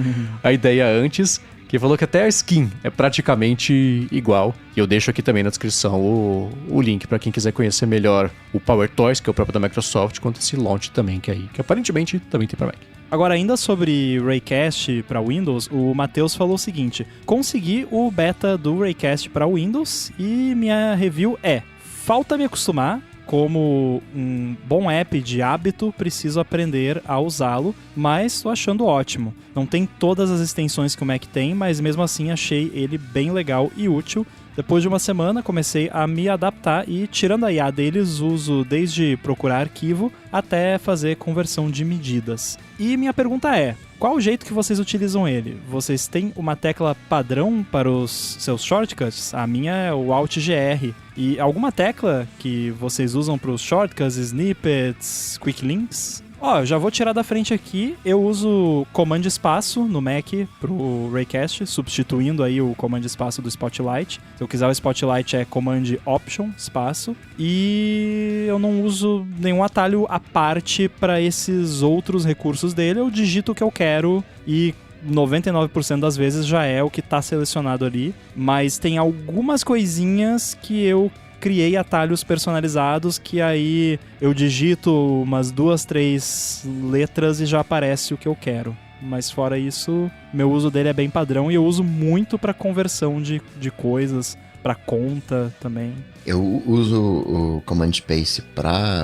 a ideia antes, que falou que até a skin é praticamente igual. E eu deixo aqui também na descrição o link para quem quiser conhecer melhor o PowerToys, que é o próprio da Microsoft, quanto esse Launch também, que aparentemente também tem para Mac. Agora, ainda sobre Raycast para Windows, o Matheus falou o seguinte: consegui o beta do Raycast para Windows e minha review é: falta me acostumar. Como um bom app de hábito, preciso aprender a usá-lo, mas tô achando ótimo. Não tem todas as extensões que o Mac tem, mas mesmo assim achei ele bem legal e útil. Depois de uma semana, comecei a me adaptar e, tirando a IA deles, uso desde procurar arquivo até fazer conversão de medidas. E minha pergunta é: qual o jeito que vocês utilizam ele? Vocês têm uma tecla padrão para os seus shortcuts? A minha é o Alt-GR. E alguma tecla que vocês usam para os shortcuts, snippets, quick links? Eu já vou tirar da frente aqui. Eu uso Command Espaço no Mac pro Raycast, substituindo aí o Command Espaço do Spotlight. Se eu quiser o Spotlight é Command Option Espaço. E eu não uso nenhum atalho à parte para esses outros recursos dele. Eu digito o que eu quero e 99% das vezes já é o que está selecionado ali. Mas tem algumas coisinhas que eu criei atalhos personalizados que aí eu digito umas 2, 3 letras e já aparece o que eu quero. Mas fora isso, meu uso dele é bem padrão e eu uso muito para conversão de coisas, para conta também. Eu uso o Command Space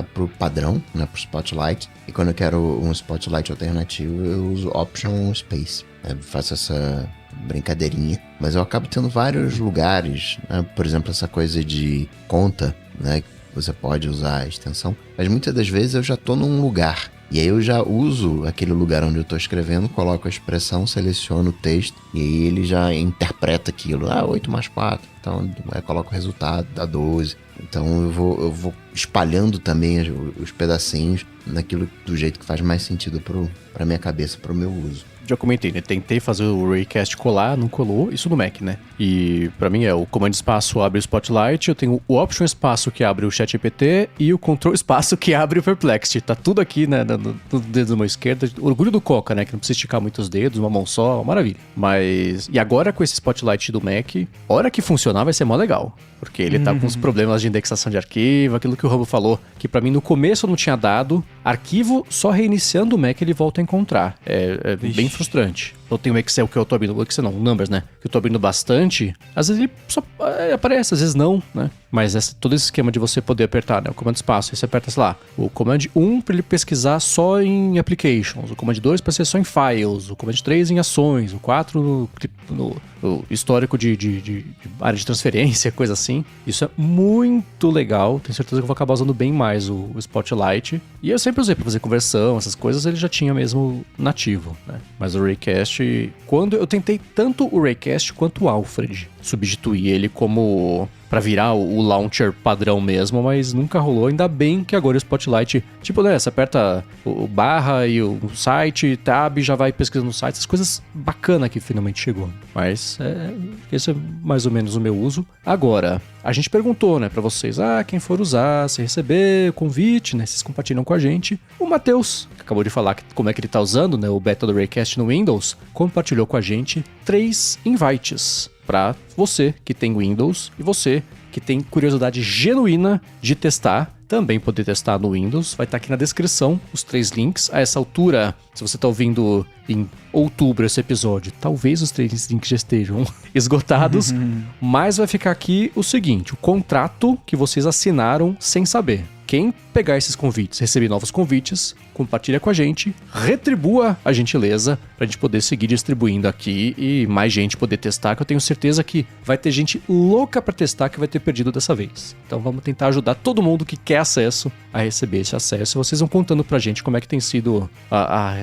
pro padrão, né, pro Spotlight. E quando eu quero um Spotlight alternativo, eu uso Option Space. Faço essa brincadeirinha. Mas eu acabo tendo vários lugares, né? Por exemplo, essa coisa de conta, né? Você pode usar a extensão. Mas muitas das vezes eu já estou num lugar. E aí eu já uso aquele lugar onde eu estou escrevendo, coloco a expressão, seleciono o texto. E aí ele já interpreta aquilo. 8 mais 4. Então eu coloco o resultado, dá 12. Então eu vou espalhando também os pedacinhos naquilo do jeito que faz mais sentido pra minha cabeça, pro meu uso. Já comentei, né? Tentei fazer o Raycast colar, não colou, isso no Mac, né? E pra mim é o Command Espaço abre o Spotlight, eu tenho o Option Espaço que abre o ChatGPT e o Control Espaço que abre o Perplexity. Tá tudo aqui, né, no dedo da mão esquerda. Orgulho do Coca, né? Que não precisa esticar muitos dedos, uma mão só, maravilha. Mas... E agora com esse Spotlight do Mac, hora que funcionar vai ser mó legal. Porque ele tá com uns problemas de indexação de arquivo, aquilo que o Rambo falou, que pra mim no começo eu não tinha dado. Arquivo, só reiniciando o Mac ele volta a encontrar. É bem frustrante. Eu tenho o Excel que eu tô abrindo, o Excel não, o Numbers, né? Que eu tô abrindo bastante. Às vezes ele só aparece, às vezes não, né? Mas todo esse esquema de você poder apertar, né? O Command Espaço, aí você aperta, sei lá, o Command 1 para ele pesquisar só em Applications, o Command 2 para ser só em Files, o Command 3 em Ações, o 4 no histórico de área de transferência, coisa assim. assim. Isso é muito legal. Tenho certeza que eu vou acabar usando bem mais o Spotlight. E eu sempre usei pra fazer conversão, essas coisas, ele já tinha mesmo nativo, né? Mas o Raycast, quando eu tentei tanto o Raycast quanto o Alfred, substituir ele como pra virar o launcher padrão mesmo, mas nunca rolou. Ainda bem que agora o Spotlight, tipo, né, você aperta o barra e o site, tab, já vai pesquisando no site, essas coisas bacanas que finalmente chegou. Mas esse é mais ou menos o meu uso. Agora, a gente perguntou, né, pra vocês, quem for usar, se receber o convite, né, vocês compartilham com a gente. O Matheus, que acabou de falar como é que ele tá usando, né, o beta do Raycast no Windows, compartilhou com a gente 3 invites para você que tem Windows e você que tem curiosidade genuína de testar, também poder testar no Windows. Vai estar aqui na descrição os 3 links. A essa altura, se você está ouvindo em outubro esse episódio, talvez os 3 links já estejam esgotados, mas vai ficar aqui o seguinte, o contrato que vocês assinaram sem saber. Quem pegar esses convites, receber novos convites, compartilha com a gente, retribua a gentileza pra gente poder seguir distribuindo aqui e mais gente poder testar, que eu tenho certeza que vai ter gente louca pra testar que vai ter perdido dessa vez. Então vamos tentar ajudar todo mundo que quer acesso a receber esse acesso. Vocês vão contando pra gente como é que tem sido a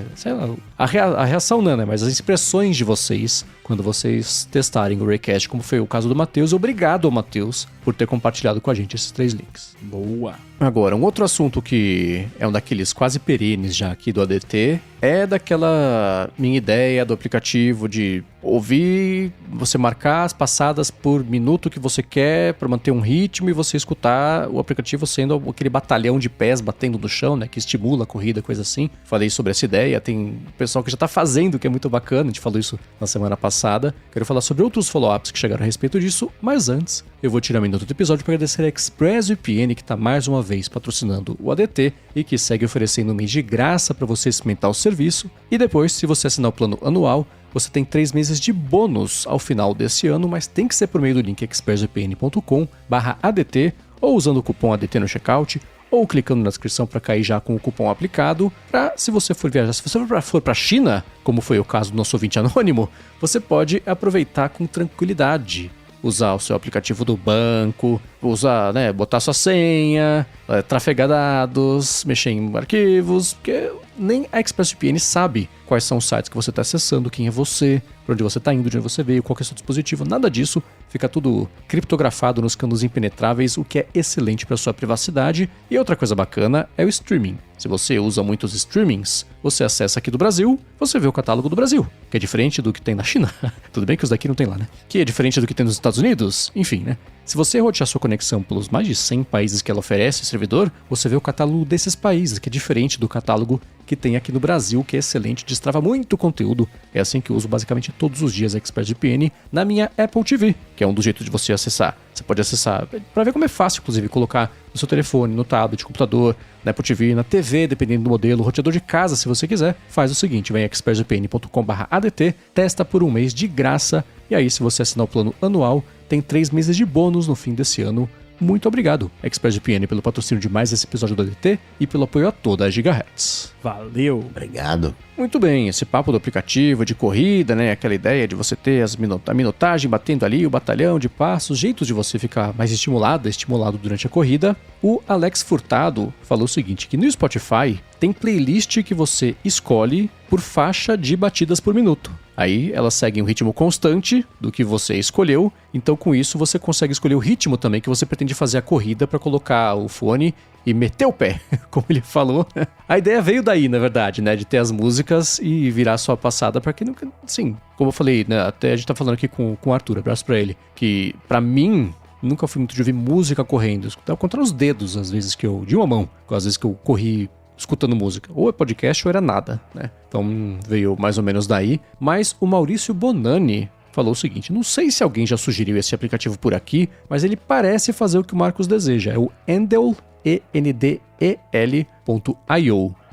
reação, não, né? Mas as expressões de vocês quando vocês testarem o Raycast, como foi o caso do Matheus. Obrigado ao Matheus por ter compartilhado com a gente esses 3 links. Boa! Agora, um outro assunto que é um daqueles quase perenes já aqui do ADT é daquela minha ideia do aplicativo de ouvir, você marcar as passadas por minuto que você quer para manter um ritmo e você escutar o aplicativo sendo aquele batalhão de pés batendo no chão, né, que estimula a corrida, coisa assim. Falei sobre essa ideia, tem pessoal que já tá fazendo, que é muito bacana, a gente falou isso na semana passada. Quero falar sobre outros follow-ups que chegaram a respeito disso, mas antes eu vou tirar um minuto do episódio para agradecer a ExpressVPN, que tá mais uma vez patrocinando o ADT e que segue oferecendo um mês de graça para você experimentar o serviço. E depois, se você assinar o plano anual, você tem 3 meses de bônus ao final desse ano, mas tem que ser por meio do link expressvpn.com/ADT ou usando o cupom ADT no checkout ou clicando na descrição para cair já com o cupom aplicado. Se você for viajar, se você for para a China, como foi o caso do nosso ouvinte anônimo, você pode aproveitar com tranquilidade. Usar o seu aplicativo do banco, usar, né, botar sua senha, trafegar dados, mexer em arquivos, porque nem a ExpressVPN sabe quais são os sites que você está acessando, quem é você, para onde você está indo, de onde você veio, qual que é o seu dispositivo, nada disso. Fica tudo criptografado nos canos impenetráveis, o que é excelente para sua privacidade. E outra coisa bacana é o streaming. Se você usa muitos streamings, você acessa aqui do Brasil, você vê o catálogo do Brasil, que é diferente do que tem na China. Tudo bem que os daqui não tem lá, né? Que é diferente do que tem nos Estados Unidos, enfim, né? Se você rotear sua conexão pelos mais de 100 países que ela oferece, servidor, você vê o catálogo desses países, que é diferente do catálogo que tem aqui no Brasil, que é excelente, destrava muito conteúdo. É assim que eu uso basicamente todos os dias a ExpressVPN na minha Apple TV, que é um dos jeitos de você acessar. Você pode acessar, para ver como é fácil, inclusive, colocar no seu telefone, no tablet, computador, na Apple TV, na TV, dependendo do modelo, roteador de casa, se você quiser. Faz o seguinte, vem em expressvpn.com/ADT, testa por um mês de graça, e aí se você assinar o plano anual, tem 3 meses de bônus no fim desse ano. Muito obrigado, ExpressVPN, pelo patrocínio de mais esse episódio do ADT e pelo apoio a toda a Gigahertz. Valeu! Obrigado. Muito bem, esse papo do aplicativo de corrida, né? Aquela ideia de você ter a minutagem batendo ali, o batalhão de passos, jeitos de você ficar mais estimulado durante a corrida. O Alex Furtado falou o seguinte, que no Spotify tem playlist que você escolhe por faixa de batidas por minuto. Aí elas seguem um ritmo constante do que você escolheu, então com isso você consegue escolher o ritmo também que você pretende fazer a corrida para colocar o fone e meter o pé, como ele falou. A ideia veio daí, na verdade, né, de ter as músicas e virar sua passada para quem nunca, sim, como eu falei, né, até a gente tá falando aqui com o Arthur, abraço pra ele, que pra mim nunca fui muito de ouvir música correndo, escutava contra os dedos às vezes de uma mão, às vezes que eu corri escutando música, ou é podcast ou era nada, né? Então veio mais ou menos daí. Mas o Maurício Bonani falou o seguinte, não sei se alguém já sugeriu esse aplicativo por aqui, mas ele parece fazer o que o Marcos deseja, é o Endel, endel.io.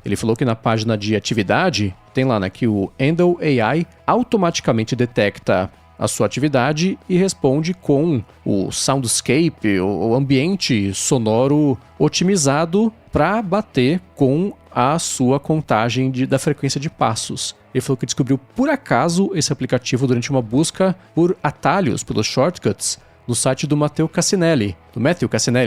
Ele falou que na página de atividade, tem lá, né, que o Endel AI automaticamente detecta a sua atividade e responde com o soundscape, o ambiente sonoro otimizado para bater com a sua contagem da frequência de passos. Ele falou que descobriu por acaso esse aplicativo durante uma busca por atalhos, pelos shortcuts, no site do Matthew Cassinelli,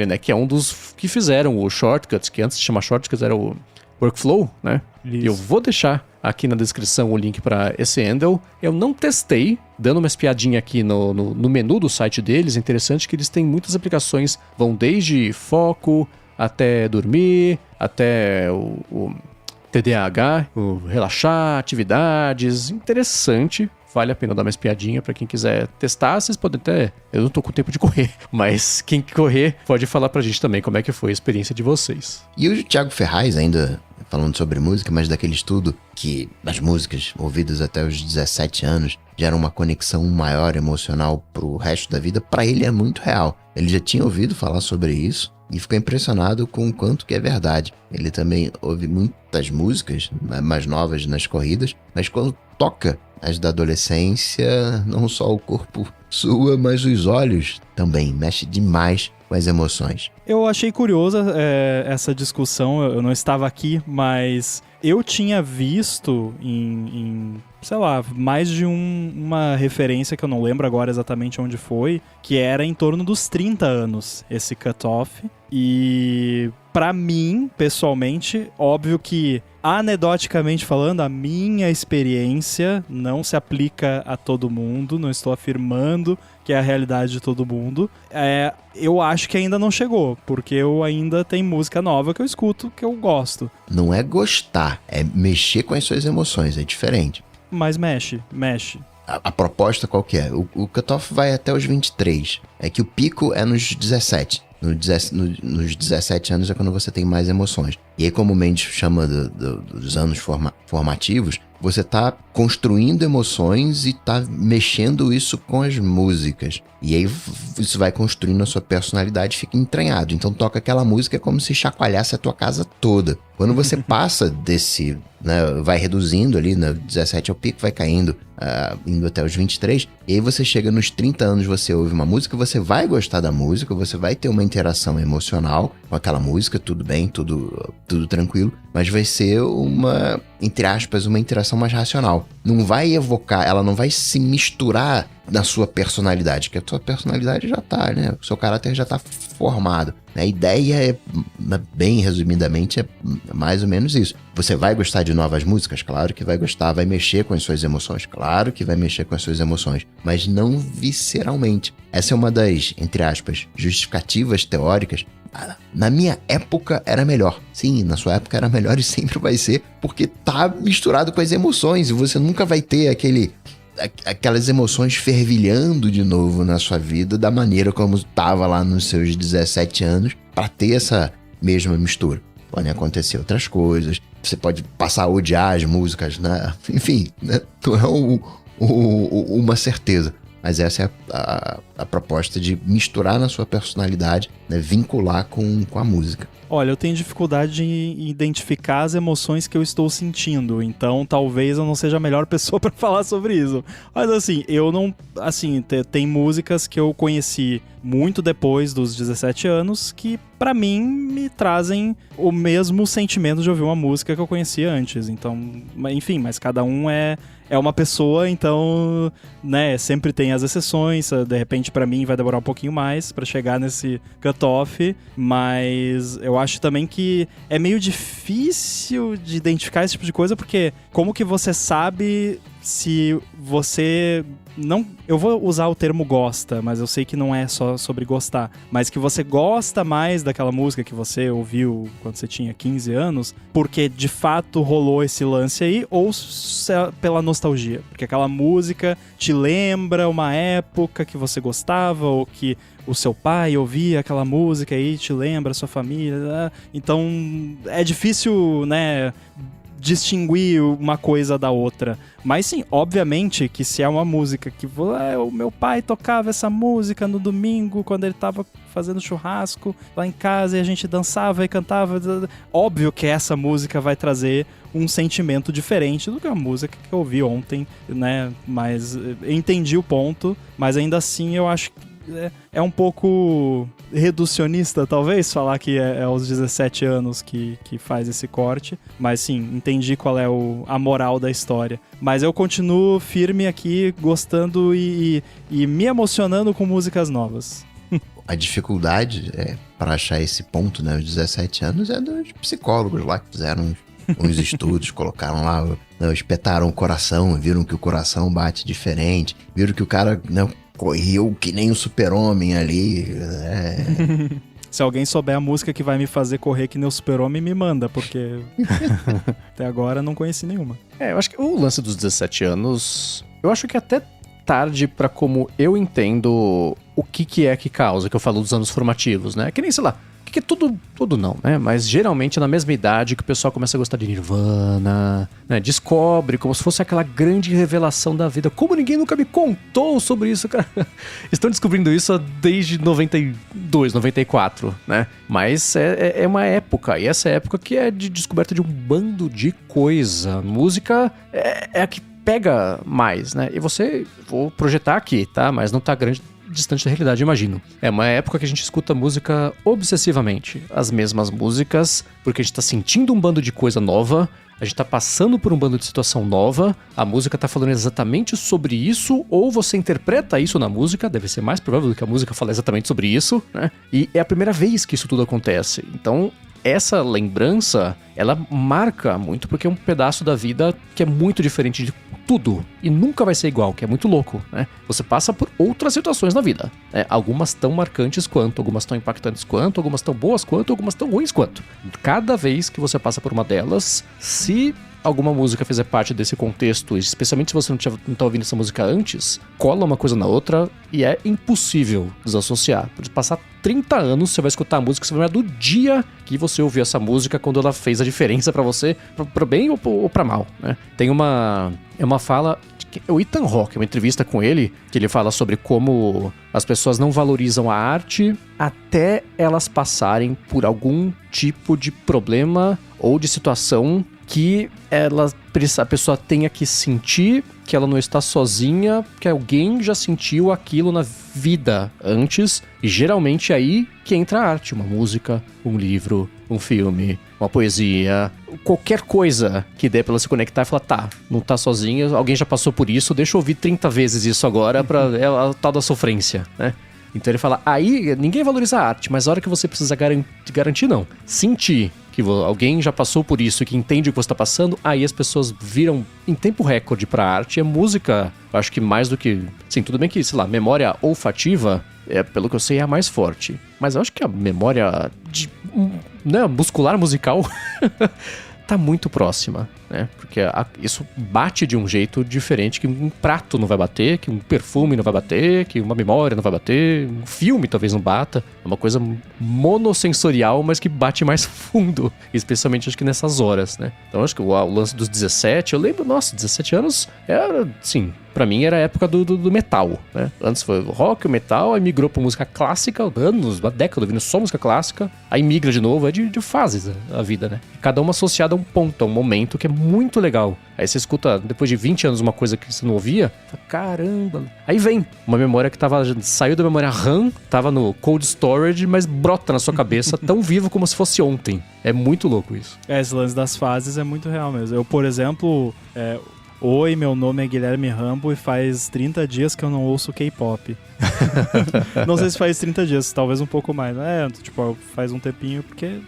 né? Que é um dos que fizeram o Shortcuts, que antes de chamar Shortcuts era o Workflow, né? Isso. Eu vou deixar aqui na descrição o link para esse handle. Eu não testei, dando uma espiadinha aqui no menu do site deles. É interessante que eles têm muitas aplicações, vão desde foco até dormir, até o TDAH, o relaxar, atividades. Interessante. Vale a pena dar uma espiadinha pra quem quiser testar. Vocês podem até... Eu não tô com tempo de correr, mas quem correr pode falar pra gente também como é que foi a experiência de vocês. E o Thiago Ferraz, ainda falando sobre música, mas daquele estudo que as músicas ouvidas até os 17 anos geram uma conexão maior emocional pro resto da vida, pra ele é muito real. Ele já tinha ouvido falar sobre isso e ficou impressionado com o quanto que é verdade. Ele também ouve muitas músicas mais novas nas corridas, mas quando toca as da adolescência, não só o corpo sua, mas os olhos também. Mexe demais com as emoções. Eu achei curiosa essa discussão, eu não estava aqui, mas eu tinha visto sei lá, mais de uma referência que eu não lembro agora exatamente onde foi, que era em torno dos 30 anos, esse cutoff. E pra mim, pessoalmente, óbvio que, anedoticamente falando, a minha experiência não se aplica a todo mundo, não estou afirmando que é a realidade de todo mundo. Eu acho que ainda não chegou, porque eu ainda tenho música nova que eu escuto, que eu gosto. Não é gostar, é mexer com as suas emoções, é diferente. Mas mexe. A proposta qual que é? O cutoff vai até os 23. É que o pico é nos 17. Nos 17 anos é quando você tem mais emoções. E aí, como o Mendes chama dos anos formativos, você tá construindo emoções e tá mexendo isso com as músicas. E aí isso vai construindo a sua personalidade, fica entranhado. Então toca aquela música como se chacoalhasse a tua casa toda. Quando você passa desse, né, vai reduzindo ali, né, 17 é o pico, vai caindo, indo até os 23, e aí você chega nos 30 anos, você ouve uma música, você vai gostar da música, você vai ter uma interação emocional com aquela música, tudo bem, tudo tranquilo, mas vai ser uma, entre aspas, uma interação mais racional. Não vai evocar, ela não vai se misturar na sua personalidade, que a sua personalidade já tá, né? O seu caráter já tá formado. A ideia bem resumidamente, é mais ou menos isso. Você vai gostar de novas músicas? Claro que vai gostar. Vai mexer com as suas emoções? Claro que vai mexer com as suas emoções. Mas não visceralmente. Essa é uma das, entre aspas, justificativas teóricas. Na minha época era melhor. Sim, na sua época era melhor e sempre vai ser, porque tá misturado com as emoções e você nunca vai ter aquelas emoções fervilhando de novo na sua vida da maneira como estava lá nos seus 17 anos, para ter essa mesma mistura. Podem acontecer outras coisas, você pode passar a odiar as músicas, né? Enfim, né? Não é uma certeza. Mas essa é a proposta de misturar na sua personalidade, né? Vincular com a música. Olha, eu tenho dificuldade de identificar as emoções que eu estou sentindo, então talvez eu não seja a melhor pessoa para falar sobre isso. Mas assim, eu não... Assim, tem músicas que eu conheci muito depois dos 17 anos que, pra mim, me trazem o mesmo sentimento de ouvir uma música que eu conhecia antes. Então, enfim, mas cada um é uma pessoa, então, né, sempre tem as exceções. De repente, pra mim, vai demorar um pouquinho mais pra chegar nesse cutoff, mas eu acho também que é meio difícil de identificar esse tipo de coisa, porque como que você sabe se você não... Eu vou usar o termo gosta, mas eu sei que não é só sobre gostar, mas que você gosta mais daquela música que você ouviu quando você tinha 15 anos, porque de fato rolou esse lance aí, ou pela nostalgia, porque aquela música te lembra uma época que você gostava, ou que o seu pai ouvia aquela música aí, te lembra a sua família. Então é difícil, né, distinguir uma coisa da outra. Mas sim, obviamente que se é uma música que o meu pai tocava essa música no domingo quando ele tava fazendo churrasco lá em casa e a gente dançava e cantava, óbvio que essa música vai trazer um sentimento diferente do que a música que eu ouvi ontem, né? Mas eu entendi o ponto, mas ainda assim eu acho que é um pouco reducionista, talvez, falar que é aos 17 anos que faz esse corte. Mas sim, entendi qual é a moral da história. Mas eu continuo firme aqui, gostando e me emocionando com músicas novas. A dificuldade para achar esse ponto, né, os 17 anos, é dos psicólogos lá que fizeram uns estudos, colocaram lá, espetaram o coração, viram que o coração bate diferente, viram que o cara, né, correu que nem um super-homem ali. Se alguém souber a música que vai me fazer correr que nem o super-homem, me manda, porque até agora não conheci nenhuma. Eu acho que o lance dos 17 anos, eu acho que até tarde pra como eu entendo o que é que causa, que eu falo dos anos formativos, né? Que nem, sei lá, que é tudo não, né? Mas geralmente é na mesma idade que o pessoal começa a gostar de Nirvana, né? Descobre como se fosse aquela grande revelação da vida. Como ninguém nunca me contou sobre isso, cara? Estão descobrindo isso desde 92, 94, né? Mas é uma época, e essa época que é de descoberta de um bando de coisa. Música é a que pega mais, né? E vou projetar aqui, tá? Mas não tá distante da realidade, imagino. É uma época que a gente escuta música obsessivamente. As mesmas músicas, porque a gente tá sentindo um bando de coisa nova, a gente tá passando por um bando de situação nova, a música tá falando exatamente sobre isso, ou você interpreta isso na música, deve ser mais provável do que a música fale exatamente sobre isso, né? E é a primeira vez que isso tudo acontece. Então, essa lembrança, ela marca muito, porque é um pedaço da vida que é muito diferente de tudo, e nunca vai ser igual, que é muito louco, né? Você passa por outras situações na vida, né? Algumas tão marcantes quanto, algumas tão impactantes quanto, algumas tão boas quanto, algumas tão ruins quanto. Cada vez que você passa por uma delas, se alguma música fizer parte desse contexto, especialmente se você não tá ouvindo essa música antes, cola uma coisa na outra e é impossível desassociar. Por passar 30 anos, você vai escutar a música, você vai lembrar do dia que você ouviu essa música, quando ela fez a diferença pra você, pro bem ou pra mal, né? Tem uma fala, o Ethan Hawke, uma entrevista com ele, que ele fala sobre como as pessoas não valorizam a arte até elas passarem por algum tipo de problema ou de situação que a pessoa tenha que sentir que ela não está sozinha, que alguém já sentiu aquilo na vida antes, e geralmente é aí que entra a arte, uma música, um livro, um filme, uma poesia, qualquer coisa que dê pra ela se conectar e falar, tá, não tá sozinha, alguém já passou por isso, deixa eu ouvir 30 vezes isso agora pra a tal da sofrência, né? Então ele fala, aí ninguém valoriza a arte, mas a hora que você precisa garantir, não. Sentir que alguém já passou por isso e que entende o que você está passando, aí as pessoas viram em tempo recorde pra arte. E a música, eu acho que mais do que... Sim, tudo bem que, sei lá, memória olfativa, pelo que eu sei, é a mais forte. Mas eu acho que a memória muscular musical tá muito próxima, né? Porque isso bate de um jeito diferente que um prato não vai bater, que um perfume não vai bater, que uma memória não vai bater, um filme talvez não bata. É uma coisa monossensorial, mas que bate mais fundo, especialmente acho que nessas horas, né? Então acho que o lance dos 17, eu lembro, nossa, 17 anos era, sim, pra mim era a época do metal, né? Antes foi o rock, o metal, aí migrou pra música clássica, anos, uma década ouvindo só música clássica, aí migra de novo, é de fases a vida, né? Cada uma associada a um ponto, a um momento que é muito legal. Aí você escuta, depois de 20 anos, uma coisa que você não ouvia, fala, caramba. Aí vem uma memória que saiu da memória RAM, tava no cold storage, mas brota na sua cabeça tão vivo como se fosse ontem. É muito louco isso. Esse lance das fases é muito real mesmo. Eu, por exemplo... Oi, meu nome é Guilherme Rambo e faz 30 dias que eu não ouço K-pop. Não sei se faz 30 dias, talvez um pouco mais. Faz um tempinho, porque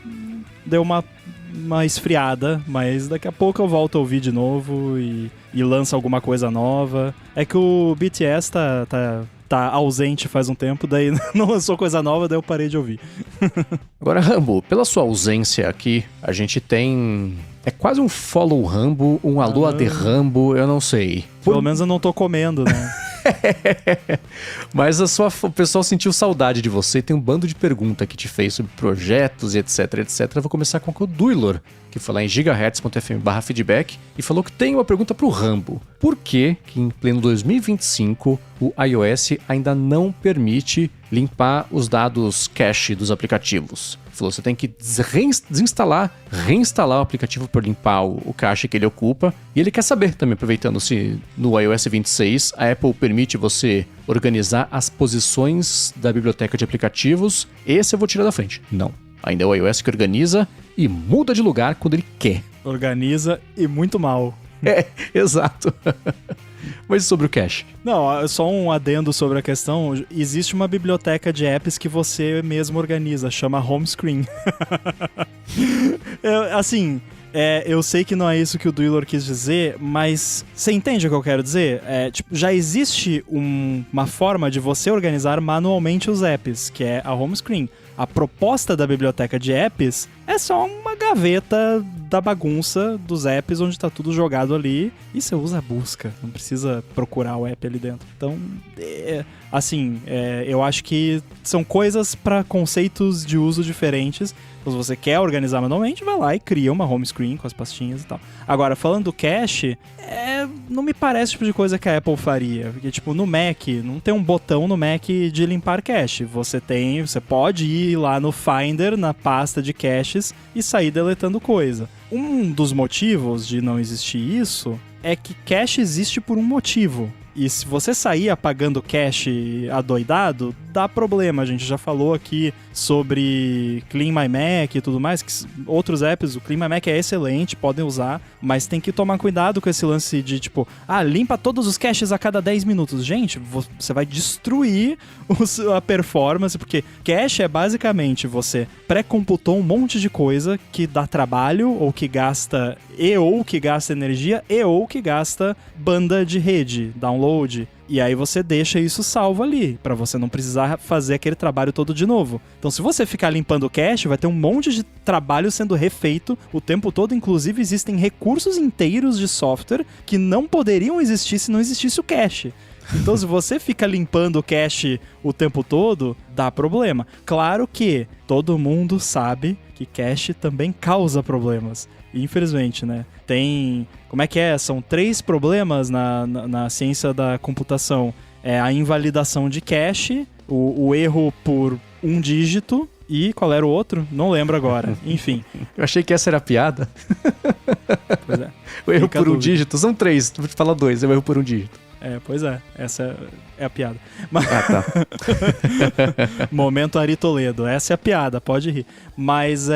deu uma esfriada, mas daqui a pouco eu volto a ouvir de novo e lança alguma coisa nova. É que o BTS tá ausente faz um tempo, daí não lançou coisa nova, daí eu parei de ouvir. Agora, Rambo, pela sua ausência aqui, a gente tem... É quase um follow Rambo, um alô de Rambo, eu não sei. Pelo menos eu não tô comendo, né? Mas o pessoal sentiu saudade de você. Tem um bando de perguntas que te fez sobre projetos e etc, etc. Eu vou começar com o Duilor, que foi lá em gigahertz.fm/feedback e falou que tem uma pergunta pro Rambo. Por que em pleno 2025 o iOS ainda não permite limpar os dados cache dos aplicativos? Falou, você tem que desinstalar, reinstalar o aplicativo para limpar o cache que ele ocupa. E ele quer saber também, aproveitando se no iOS 26 a Apple permite você organizar as posições da biblioteca de aplicativos. Esse eu vou tirar da frente. Não. Ainda é o iOS que organiza e muda de lugar quando ele quer. Organiza e muito mal. É, exato. Mas sobre o cache? Não, só um adendo sobre a questão. Existe uma biblioteca de apps que você mesmo organiza, chama Home Screen. Eu sei que não é isso que o Duilor quis dizer, mas você entende o que eu quero dizer? Já existe uma forma de você organizar manualmente os apps, que é a Home Screen. A proposta da biblioteca de apps é só uma gaveta da bagunça dos apps onde tá tudo jogado ali e você usa a busca, não precisa procurar o app ali dentro. Então, eu acho que são coisas para conceitos de uso diferentes. Então, se você quer organizar manualmente, vai lá e cria uma home screen com as pastinhas e tal. Agora, falando do cache, não me parece o tipo de coisa que a Apple faria. Porque, tipo, no Mac, não tem um botão no Mac de limpar cache. Você pode ir lá no Finder, na pasta de caches, e sair deletando coisa. Um dos motivos de não existir isso é que cache existe por um motivo. E se você sair apagando cache adoidado, dá problema. A gente já falou aqui sobre Clean My Mac e tudo mais, que outros apps, o Clean My Mac é excelente, podem usar, mas tem que tomar cuidado com esse lance de tipo, limpa todos os caches a cada 10 minutos. Gente, você vai destruir a performance, porque cache é basicamente você pré-computou um monte de coisa que dá trabalho, ou que gasta energia, ou que gasta banda de rede, download. E aí você deixa isso salvo ali, pra você não precisar fazer aquele trabalho todo de novo. Então, se você ficar limpando o cache, vai ter um monte de trabalho sendo refeito o tempo todo. Inclusive, existem recursos inteiros de software que não poderiam existir se não existisse o cache. Então, se você fica limpando o cache o tempo todo, dá problema. Claro que todo mundo sabe que cache também causa problemas. Infelizmente, né? Como é que é? São 3 problemas na ciência da computação. É a invalidação de cache, o erro por um dígito e qual era o outro? Não lembro agora. Enfim. Eu achei que essa era a piada. Pois é. O erro por um dígito. São 3, vou te falar 2, é o erro por um dígito. Pois é. Essa é a piada. Mas... tá. Momento Ari Toledo. Essa é a piada, pode rir. Mas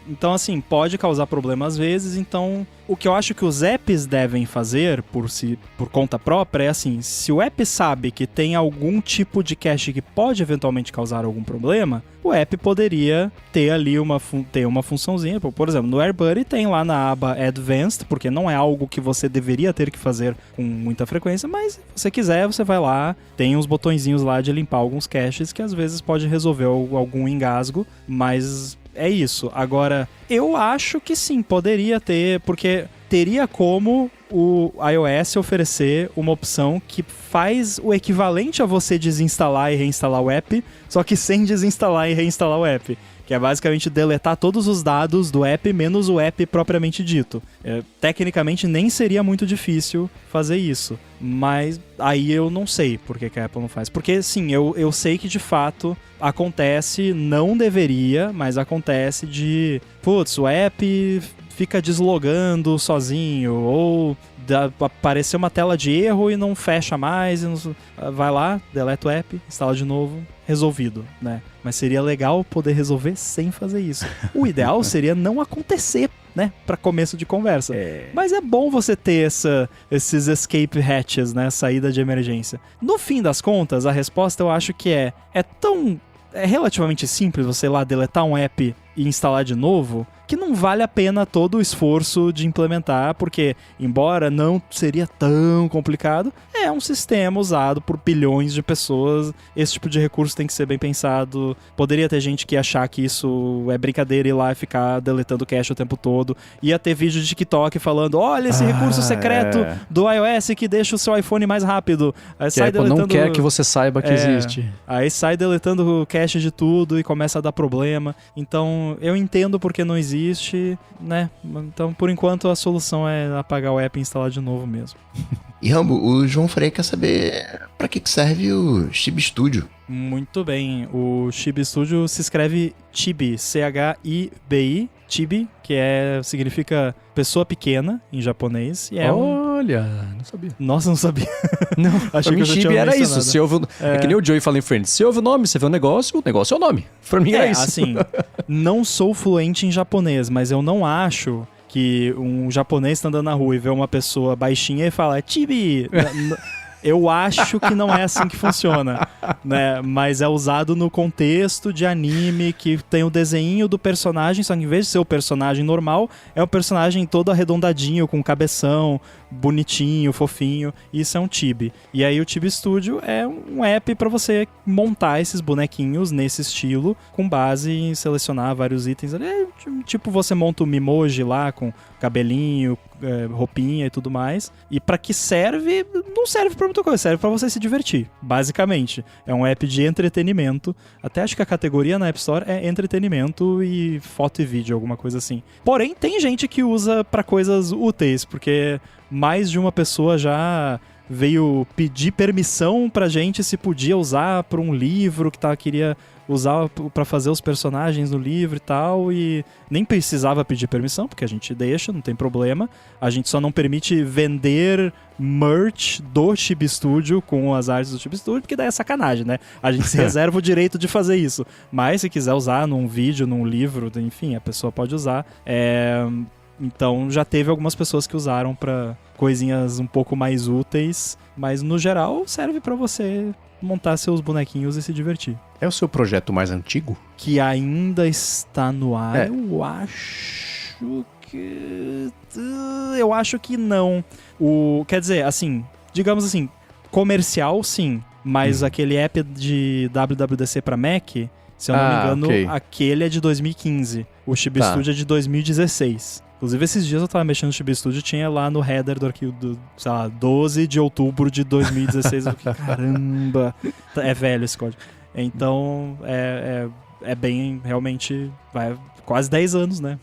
então, assim, pode causar problema às vezes. Então, o que eu acho que os apps devem fazer por conta própria é assim, se o app sabe que tem algum tipo de cache que pode eventualmente causar algum problema, o app poderia ter ali uma funçãozinha. Por exemplo, no AirBuddy tem lá na aba Advanced, porque não é algo que você deveria ter que fazer com muita frequência, mas se você quiser, você vai lá, tem uns botõezinhos lá de limpar alguns caches que às vezes pode resolver algum engasgo, mas é isso. Agora, eu acho que sim, poderia ter, porque teria como o iOS oferecer uma opção que faz o equivalente a você desinstalar e reinstalar o app, só que sem desinstalar e reinstalar o app. Que é basicamente deletar todos os dados do app, menos o app propriamente dito. Tecnicamente, nem seria muito difícil fazer isso. Mas aí eu não sei por que a Apple não faz. Porque, sim, eu sei que de fato acontece, não deveria, mas acontece de... Putz, o app fica deslogando sozinho, ou apareceu uma tela de erro e não fecha mais, vai lá, deleta o app, instala de novo, resolvido, né? Mas seria legal poder resolver sem fazer isso. O ideal seria não acontecer, né? Pra começo de conversa. Mas é bom você ter esses escape hatches, né? Saída de emergência. No fim das contas, a resposta eu acho que é relativamente simples você ir lá deletar um app e instalar de novo, que não vale a pena todo o esforço de implementar, porque, embora não seria tão complicado, é um sistema usado por bilhões de pessoas, esse tipo de recurso tem que ser bem pensado. Poderia ter gente que ia achar que isso é brincadeira, ir lá e ficar deletando cache o tempo todo, ia ter vídeo de TikTok falando, olha esse recurso secreto do iOS que deixa o seu iPhone mais rápido. Aí sai deletando... não quer que você saiba que existe. Aí sai deletando o cache de tudo e começa a dar problema. Então, eu entendo porque não existe existe, né? Então, por enquanto, a solução é apagar o app e instalar de novo mesmo. E Rambo, o João Freire quer saber pra que serve o Chibi Studio. Muito bem, o Chibi Studio se escreve Chibi, C-H-I-B-I, Chibi, que significa pessoa pequena em japonês. E Olha, não sabia. Nossa, não sabia. Não, achei pra mim que eu já Chibi tinha era mencionado. isso. Se ouve, é que nem o Joey fala em Friends. Se ouve o nome, você vê o negócio é o nome. Pra mim era isso. Assim, não sou fluente em japonês, mas eu não acho que um japonês tá andando na rua e vê uma pessoa baixinha e fala Chibi. Eu acho que não é assim que funciona, né? Mas é usado no contexto de anime que tem o desenho do personagem, só que em vez de ser o personagem normal, é o personagem todo arredondadinho, com cabeção, bonitinho, fofinho. Isso é um Chibi. E aí o Chibi Studio é um app para você montar esses bonequinhos nesse estilo, com base em selecionar vários itens. Tipo, você monta o Mimoji lá com cabelinho, roupinha e tudo mais. E pra que serve? Não serve pra muita coisa, serve pra você se divertir, basicamente. É um app de entretenimento. Até acho que a categoria na App Store é entretenimento e foto e vídeo, alguma coisa assim. Porém, tem gente que usa pra coisas úteis, porque mais de uma pessoa já veio pedir permissão pra gente se podia usar pra um livro que queria usar pra fazer os personagens no livro e tal, e nem precisava pedir permissão, porque a gente deixa, não tem problema. A gente só não permite vender merch do Chibi Studio com as artes do Chibi Studio, porque daí é sacanagem, né? A gente se reserva o direito de fazer isso. Mas se quiser usar num vídeo, num livro, enfim, a pessoa pode usar. Então já teve algumas pessoas que usaram pra coisinhas um pouco mais úteis, mas no geral serve pra você montar seus bonequinhos e se divertir. É o seu projeto mais antigo? Que ainda está no ar, eu acho que... Eu acho que não. Quer dizer, assim, digamos assim, comercial sim, mas aquele app de WWDC pra Mac, se eu não me engano, aquele é de 2015. O Chibi Studio é de 2016. Inclusive, esses dias eu tava mexendo no Chibi Studio e tinha lá no header do arquivo do, sei lá, 12 de outubro de 2016. Eu fiquei, caramba, é velho esse código. Então, é bem, realmente, vai quase 10 anos, né?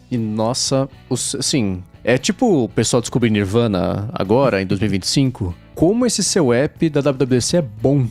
E nossa, assim, é tipo o pessoal descobrir Nirvana agora, em 2025. Como esse seu app da WWDC é bom.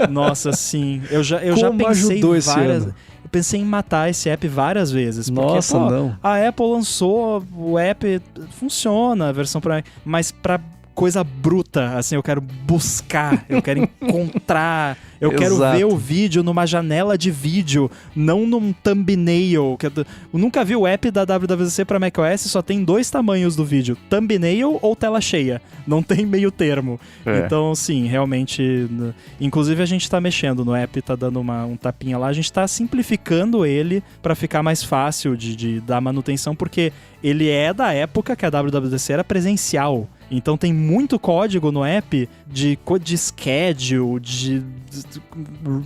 Nossa, sim. Eu já pensei várias... Eu pensei em matar esse app várias vezes. Porque, nossa, não. A Apple lançou o app, funciona a versão pra... Mas pra coisa bruta, assim, eu quero buscar, eu quero encontrar, eu quero ver o vídeo numa janela de vídeo, não num thumbnail. Eu nunca vi o app da WWDC pra macOS, só tem 2 tamanhos do vídeo, thumbnail ou tela cheia, não tem meio termo. Então, sim, realmente, inclusive a gente tá mexendo no app, tá dando um tapinha lá, a gente tá simplificando ele pra ficar mais fácil de dar manutenção, porque ele é da época que a WWDC era presencial. Então tem muito código no app de schedule, de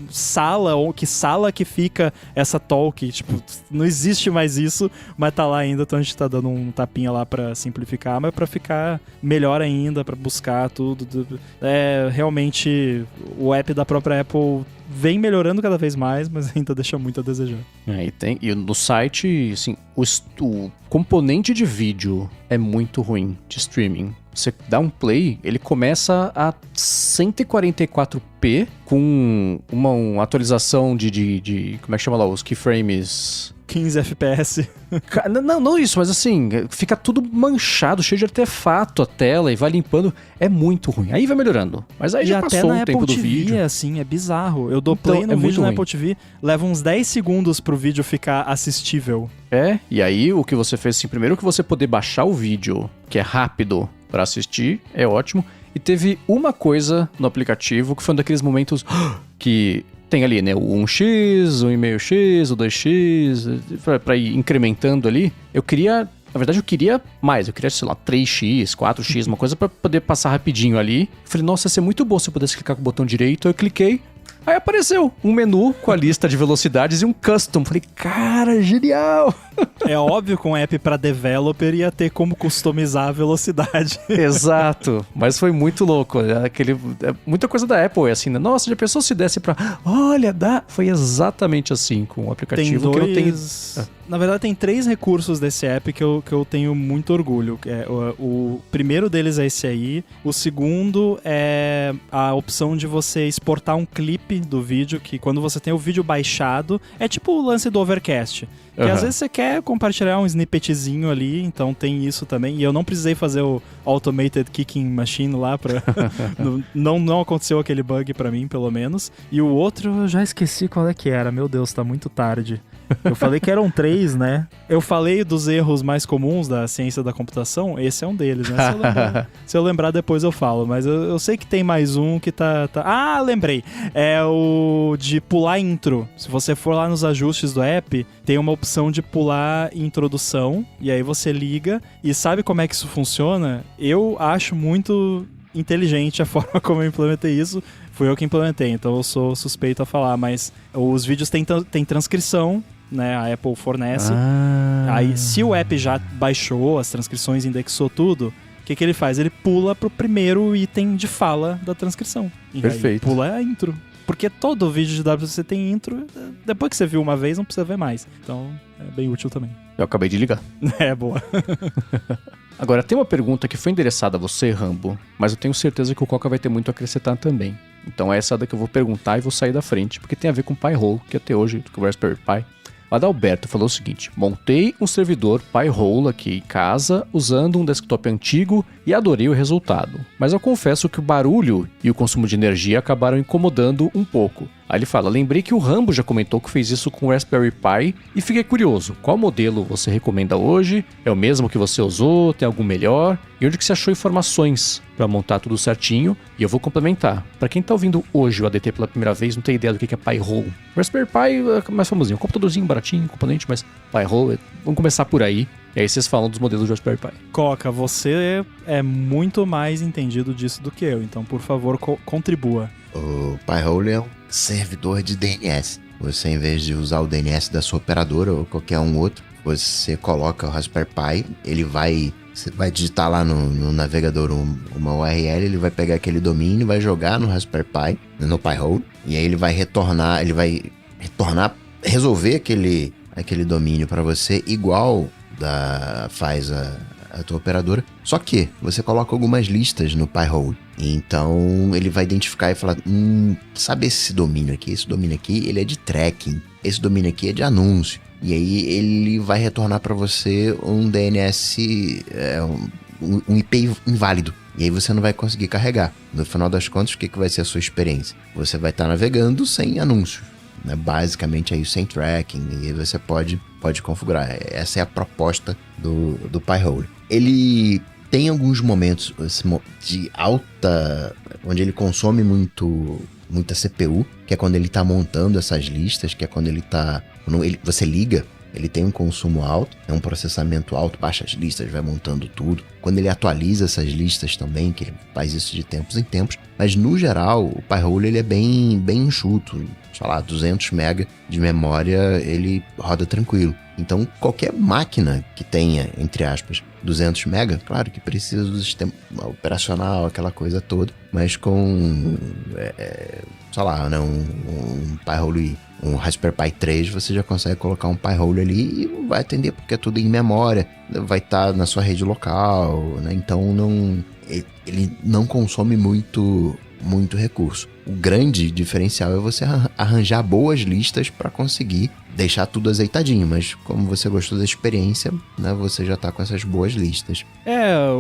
sala, ou que sala que fica essa talk. Tipo, não existe mais isso, mas tá lá ainda, então a gente tá dando um tapinha lá pra simplificar, mas pra ficar melhor ainda, pra buscar tudo. Realmente, o app da própria Apple vem melhorando cada vez mais, mas ainda deixa muito a desejar. E no site, assim, o componente de vídeo é muito ruim de streaming. Você dá um play, ele começa a 144p com uma atualização de como é que chama lá? Os keyframes... 15 FPS. Não isso, mas assim, fica tudo manchado, cheio de artefato a tela e vai limpando. É muito ruim. Aí vai melhorando. Mas aí já passou o tempo do vídeo. Assim, é bizarro. Eu dou play no vídeo na Apple TV, leva uns 10 segundos pro vídeo ficar assistível. E aí o que você fez, assim, primeiro que você poder baixar o vídeo, que é rápido pra assistir, é ótimo. E teve uma coisa no aplicativo que foi um daqueles momentos que... Tem ali, né, o 1x, o 1,5x, o 2x, pra ir incrementando ali. Na verdade, eu queria mais. Eu queria, sei lá, 3x, 4x, uma coisa pra poder passar rapidinho ali. Eu falei, nossa, ia ser muito bom se eu pudesse clicar com o botão direito. Eu cliquei, Aí apareceu um menu com a lista de velocidades e um custom. Falei, cara, genial! É óbvio que um app pra developer ia ter como customizar a velocidade. Exato, mas foi muito louco. Muita coisa da Apple é assim, né? Nossa, já pensou se desse pra... Olha, dá... Foi exatamente assim com o aplicativo Tem que eu tenho... Na verdade, tem 3 recursos desse app que eu tenho muito orgulho. O primeiro deles é esse aí. O segundo é a opção de você exportar um clipe do vídeo, que quando você tem o vídeo baixado, é tipo o lance do Overcast. Que às vezes você quer compartilhar um snippetzinho ali, então tem isso também. E eu não precisei fazer o Automated Kicking Machine lá pra... não aconteceu aquele bug pra mim, pelo menos. E o outro, eu já esqueci qual é que era. Meu Deus, tá muito tarde. Eu falei que eram 3, né? Eu falei dos erros mais comuns da ciência da computação, esse é um deles, né? Se eu lembrar depois eu falo, mas eu sei que tem mais um que tá... Ah, lembrei! É o de pular intro. Se você for lá nos ajustes do app, tem uma opção de pular introdução, e aí você liga, e sabe como é que isso funciona? Eu acho muito inteligente a forma como eu implementei isso. Fui eu que implementei, então eu sou suspeito a falar, mas os vídeos têm transcrição, né? A Apple fornece. Aí, se o app já baixou as transcrições, indexou tudo, o que ele faz? Ele pula pro primeiro item de fala da transcrição. E perfeito. Aí pula a intro. Porque todo vídeo de WC tem intro, depois que você viu uma vez, não precisa ver mais. Então, é bem útil também. Eu acabei de ligar. É, boa. Agora, tem uma pergunta que foi endereçada a você, Rambo, mas eu tenho certeza que o Coca vai ter muito a acrescentar também. Então essa é a que eu vou perguntar e vou sair da frente, porque tem a ver com o Pi-hole, que até hoje, com o Raspberry Pi. O Adalberto falou o seguinte: montei um servidor Pi-hole aqui em casa usando um desktop antigo e adorei o resultado. Mas eu confesso que o barulho e o consumo de energia acabaram incomodando um pouco. Aí ele fala, lembrei que o Rambo já comentou que fez isso com o Raspberry Pi e fiquei curioso, qual modelo você recomenda hoje? É o mesmo que você usou? Tem algum melhor? E onde que você achou informações para montar tudo certinho? E eu vou complementar. Para quem tá ouvindo hoje o ADT pela primeira vez, não tem ideia do que é Pi-hole. O Raspberry Pi é mais famosinho, um computadorzinho baratinho, componente, mas Pi-hole, vamos começar por aí. E aí vocês falam dos modelos do Raspberry Pi. Coca, você é muito mais entendido disso do que eu, então por favor contribua. O Pi-hole é um servidor de DNS. Você, em vez de usar o DNS da sua operadora ou qualquer um outro, você coloca o Raspberry Pi, você vai digitar lá no navegador uma URL, ele vai pegar aquele domínio, vai jogar no Raspberry Pi, no Pi-hole, e aí ele vai retornar, resolver aquele domínio para você igual faz a tua operadora, só que você coloca algumas listas no Pi-hole. Então ele vai identificar e falar, sabe esse domínio aqui, ele é de tracking, esse domínio aqui é de anúncio. E aí ele vai retornar para você um DNS, um IP inválido. E aí você não vai conseguir carregar. No final das contas, o que vai ser a sua experiência? Você vai estar navegando sem anúncios, né? Basicamente aí sem tracking, e aí você pode configurar. Essa é a proposta do Pi-hole. Ele tem alguns momentos de alta, onde ele consome muita CPU, que é quando ele está montando essas listas, que é quando você liga, ele tem um consumo alto, é um processamento alto, baixa as listas, vai montando tudo. Quando ele atualiza essas listas também, que ele faz isso de tempos em tempos, mas no geral o Pi-hole ele é bem enxuto, sei lá, 200 MB de memória ele roda tranquilo. Então qualquer máquina que tenha, entre aspas, 200 MB, claro que precisa do sistema operacional, aquela coisa toda, mas com, sei lá, né, um Pi-hole, um Raspberry Pi 3, você já consegue colocar um Pi-hole ali e vai atender, porque é tudo em memória, vai estar na sua rede local, né? Então ele não consome muito recurso. O grande diferencial é você arranjar boas listas para conseguir deixar tudo azeitadinho, mas como você gostou da experiência, né, você já tá com essas boas listas.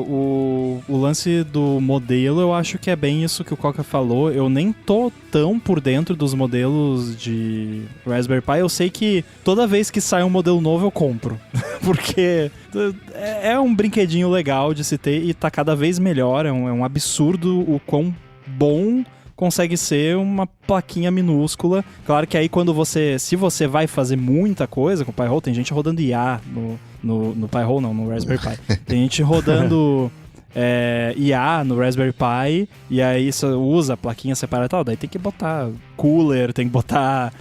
O lance do modelo, eu acho que é bem isso que o Coca falou. Eu nem tô tão por dentro dos modelos de Raspberry Pi. Eu sei que toda vez que sai um modelo novo eu compro, porque é um brinquedinho legal de se ter e tá cada vez melhor. É um absurdo o quão bom consegue ser uma plaquinha minúscula. Claro que aí se você vai fazer muita coisa com o Pi-hole, tem gente rodando IA no Pi-hole, não, no Raspberry Pi. Tem gente rodando IA no Raspberry Pi, e aí você usa a plaquinha separada e tal, daí tem que botar cooler, tem que botar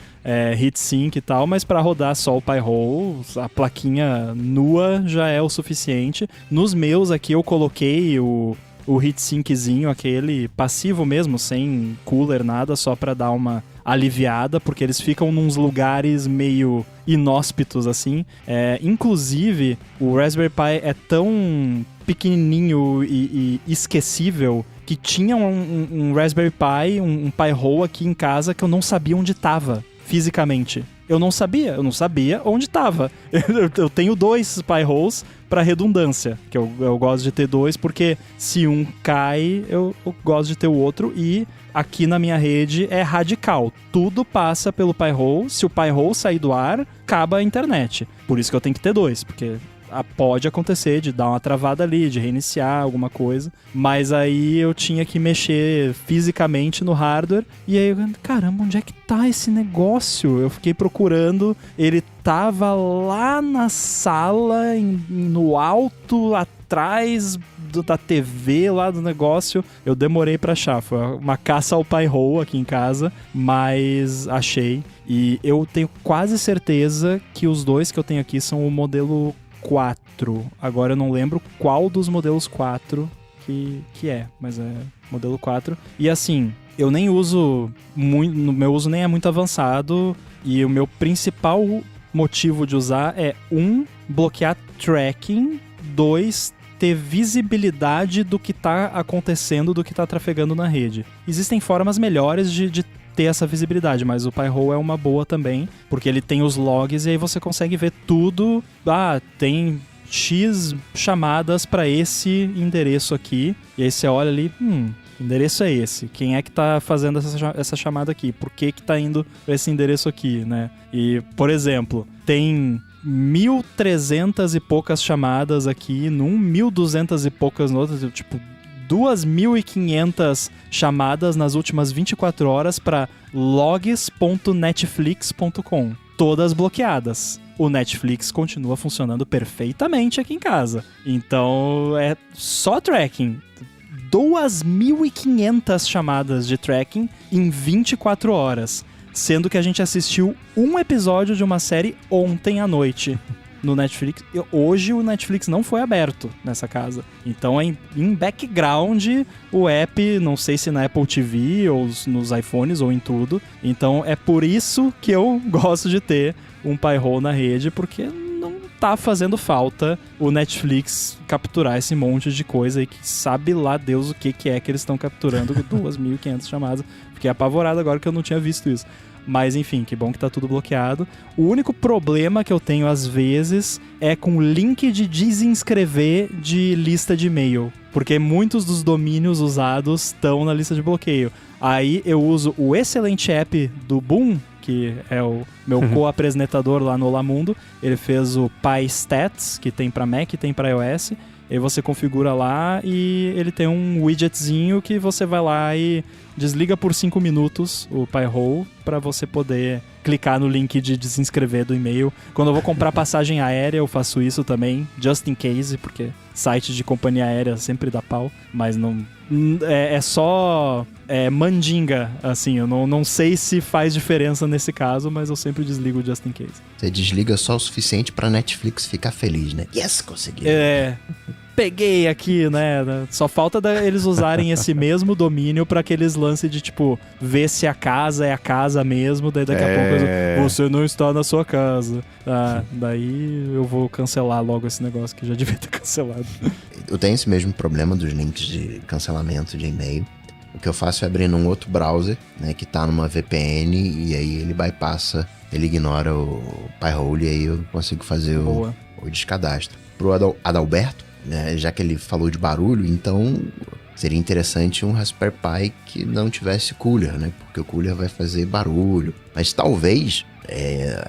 heatsink e tal, mas para rodar só o Pi-hole, a plaquinha nua já é o suficiente. Nos meus aqui eu coloquei o heatsinkzinho, aquele passivo mesmo, sem cooler, nada, só pra dar uma aliviada, porque eles ficam nos lugares meio inóspitos, assim. Inclusive, o Raspberry Pi é tão pequenininho e esquecível que tinha um Raspberry Pi, um Pi-hole aqui em casa que eu não sabia onde tava fisicamente. Eu não sabia onde tava. Eu tenho 2 Pi-holes para redundância, que eu gosto de ter 2, porque se um cai, eu gosto de ter o outro, e aqui na minha rede é radical. Tudo passa pelo Pi-hole, se o Pi-hole sair do ar, acaba a internet. Por isso que eu tenho que ter 2, porque pode acontecer de dar uma travada ali, de reiniciar alguma coisa, mas aí eu tinha que mexer fisicamente no hardware, e aí eu, caramba, onde é que tá esse negócio? Eu fiquei procurando, ele tava lá na sala, no alto, atrás da TV lá do negócio. Eu demorei pra achar, foi uma caça ao Pi-hole aqui em casa, mas achei, e eu tenho quase certeza que os 2 que eu tenho aqui são o modelo 4. Agora eu não lembro qual dos modelos 4 que é, mas é modelo 4. E assim, eu nem uso muito, no meu uso nem é muito avançado, e o meu principal motivo de usar é 1, bloquear tracking, 2, ter visibilidade do que tá acontecendo, do que tá trafegando na rede. Existem formas melhores de ter essa visibilidade, mas o Pi-hole é uma boa também, porque ele tem os logs e aí você consegue ver tudo. Tem X chamadas para esse endereço aqui, e aí você olha ali, que endereço é esse? Quem é que tá fazendo essa chamada aqui? Por que tá indo pra esse endereço aqui, né? E, por exemplo, tem 1.300 e poucas chamadas aqui, 1.200 e poucas no outro, tipo 2.500 chamadas nas últimas 24 horas para logs.netflix.com. Todas bloqueadas. O Netflix continua funcionando perfeitamente aqui em casa. Então é só tracking. 2.500 chamadas de tracking em 24 horas. Sendo que a gente assistiu um episódio de uma série ontem à noite no Netflix. Hoje o Netflix não foi aberto nessa casa. Então em background o app, não sei se na Apple TV ou nos iPhones ou em tudo. Então é por isso que eu gosto de ter um Pi-hole na rede, porque não tá fazendo falta o Netflix capturar esse monte de coisa aí que sabe lá Deus o que é que eles estão capturando com 2.500 chamadas. Fiquei apavorado agora que eu não tinha visto isso. Mas enfim, que bom que tá tudo bloqueado. O único problema que eu tenho às vezes é com link de desinscrever de lista de e-mail, porque muitos dos domínios usados estão na lista de bloqueio. Aí eu uso o excelente app do Boom, que é o meu co-apresentador lá no Olá Mundo. Ele fez o PyStats, que tem para Mac e tem para iOS. Aí você configura lá e ele tem um widgetzinho que você vai lá e desliga por 5 minutos o Pi-hole para você poder clicar no link de desinscrever do e-mail. Quando eu vou comprar passagem aérea, eu faço isso também, just in case, porque site de companhia aérea sempre dá pau, mas não é só mandinga, assim, eu não sei se faz diferença nesse caso, mas eu sempre desligo o just in case. Você desliga só o suficiente pra Netflix ficar feliz, né? Yes, consegui. Peguei aqui, né? Só falta eles usarem esse mesmo domínio pra aqueles lances de, tipo, ver se a casa é a casa mesmo, daí daqui a pouco você não está na sua casa. Daí eu vou cancelar logo esse negócio que já devia ter cancelado. Eu tenho esse mesmo problema dos links de cancelamento de e-mail. O que eu faço é abrir num outro browser, né, que tá numa VPN, e aí ele bypassa, ele ignora o Pi-hole, e aí eu consigo fazer o descadastro. Pro Adalberto, né, já que ele falou de barulho, então seria interessante um Raspberry Pi que não tivesse cooler, né, porque o cooler vai fazer barulho. Mas talvez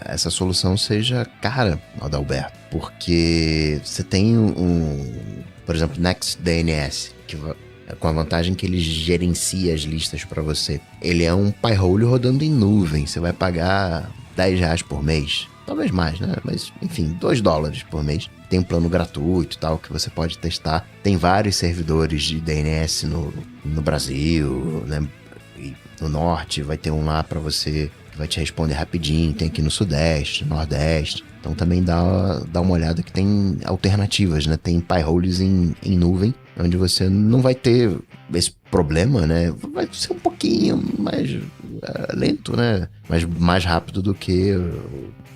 essa solução seja cara, Adalberto, porque você tem por exemplo, NextDNS, que com a vantagem que ele gerencia as listas para você. Ele é um Pi-hole rodando em nuvem. Você vai pagar R$10 por mês, talvez mais, né? Mas, enfim, $2 por mês. Tem um plano gratuito e tal, que você pode testar. Tem vários servidores de DNS no Brasil, né? E no Norte, vai ter um lá pra você que vai te responder rapidinho. Tem aqui no Sudeste, Nordeste. Então também dá uma olhada que tem alternativas, né? Tem Pi-holes em nuvem, onde você não vai ter esse problema, né? Vai ser um pouquinho mais lento, né? Mas mais rápido do que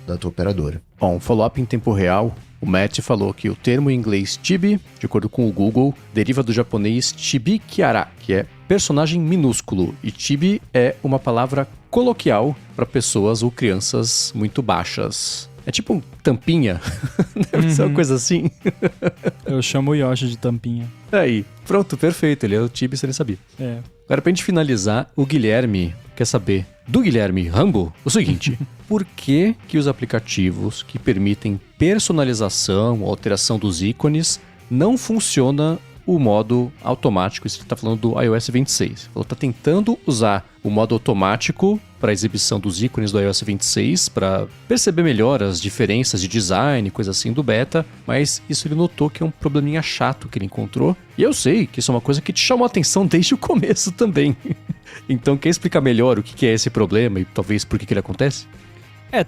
da tua operadora. Bom, follow-up em tempo real. O Matt falou que o termo em inglês chibi, de acordo com o Google, deriva do japonês chibi-kyara, que é personagem minúsculo. E chibi é uma palavra coloquial para pessoas ou crianças muito baixas. É tipo um tampinha. Deve ser uma coisa assim. Eu chamo o Yoshi de tampinha. Aí, pronto, perfeito. Ele é o chibi, você nem sabia. É. Agora, pra gente finalizar, o Guilherme quer saber do Guilherme Rambo o seguinte: por que os aplicativos que permitem personalização ou alteração dos ícones não funciona o modo automático? Isso está falando do iOS 26. Falou, tá tentando usar o modo automático para exibição dos ícones do iOS 26 para perceber melhor as diferenças de design, coisa assim do beta, mas isso ele notou que é um probleminha chato que ele encontrou. E eu sei que isso é uma coisa que te chamou a atenção desde o começo também. Então, quer explicar melhor o que é esse problema e talvez por que ele acontece?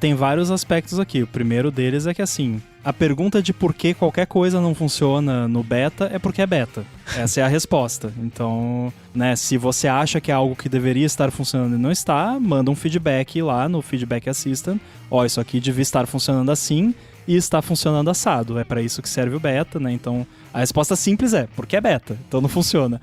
Tem vários aspectos aqui. O primeiro deles é que, assim, a pergunta de por que qualquer coisa não funciona no beta é porque é beta. Essa é a resposta. Então, né, se você acha que é algo que deveria estar funcionando e não está, manda um feedback lá no Feedback Assistant. Isso aqui devia estar funcionando assim e está funcionando assado. É para isso que serve o beta, né? Então, a resposta simples é porque é beta, então não funciona.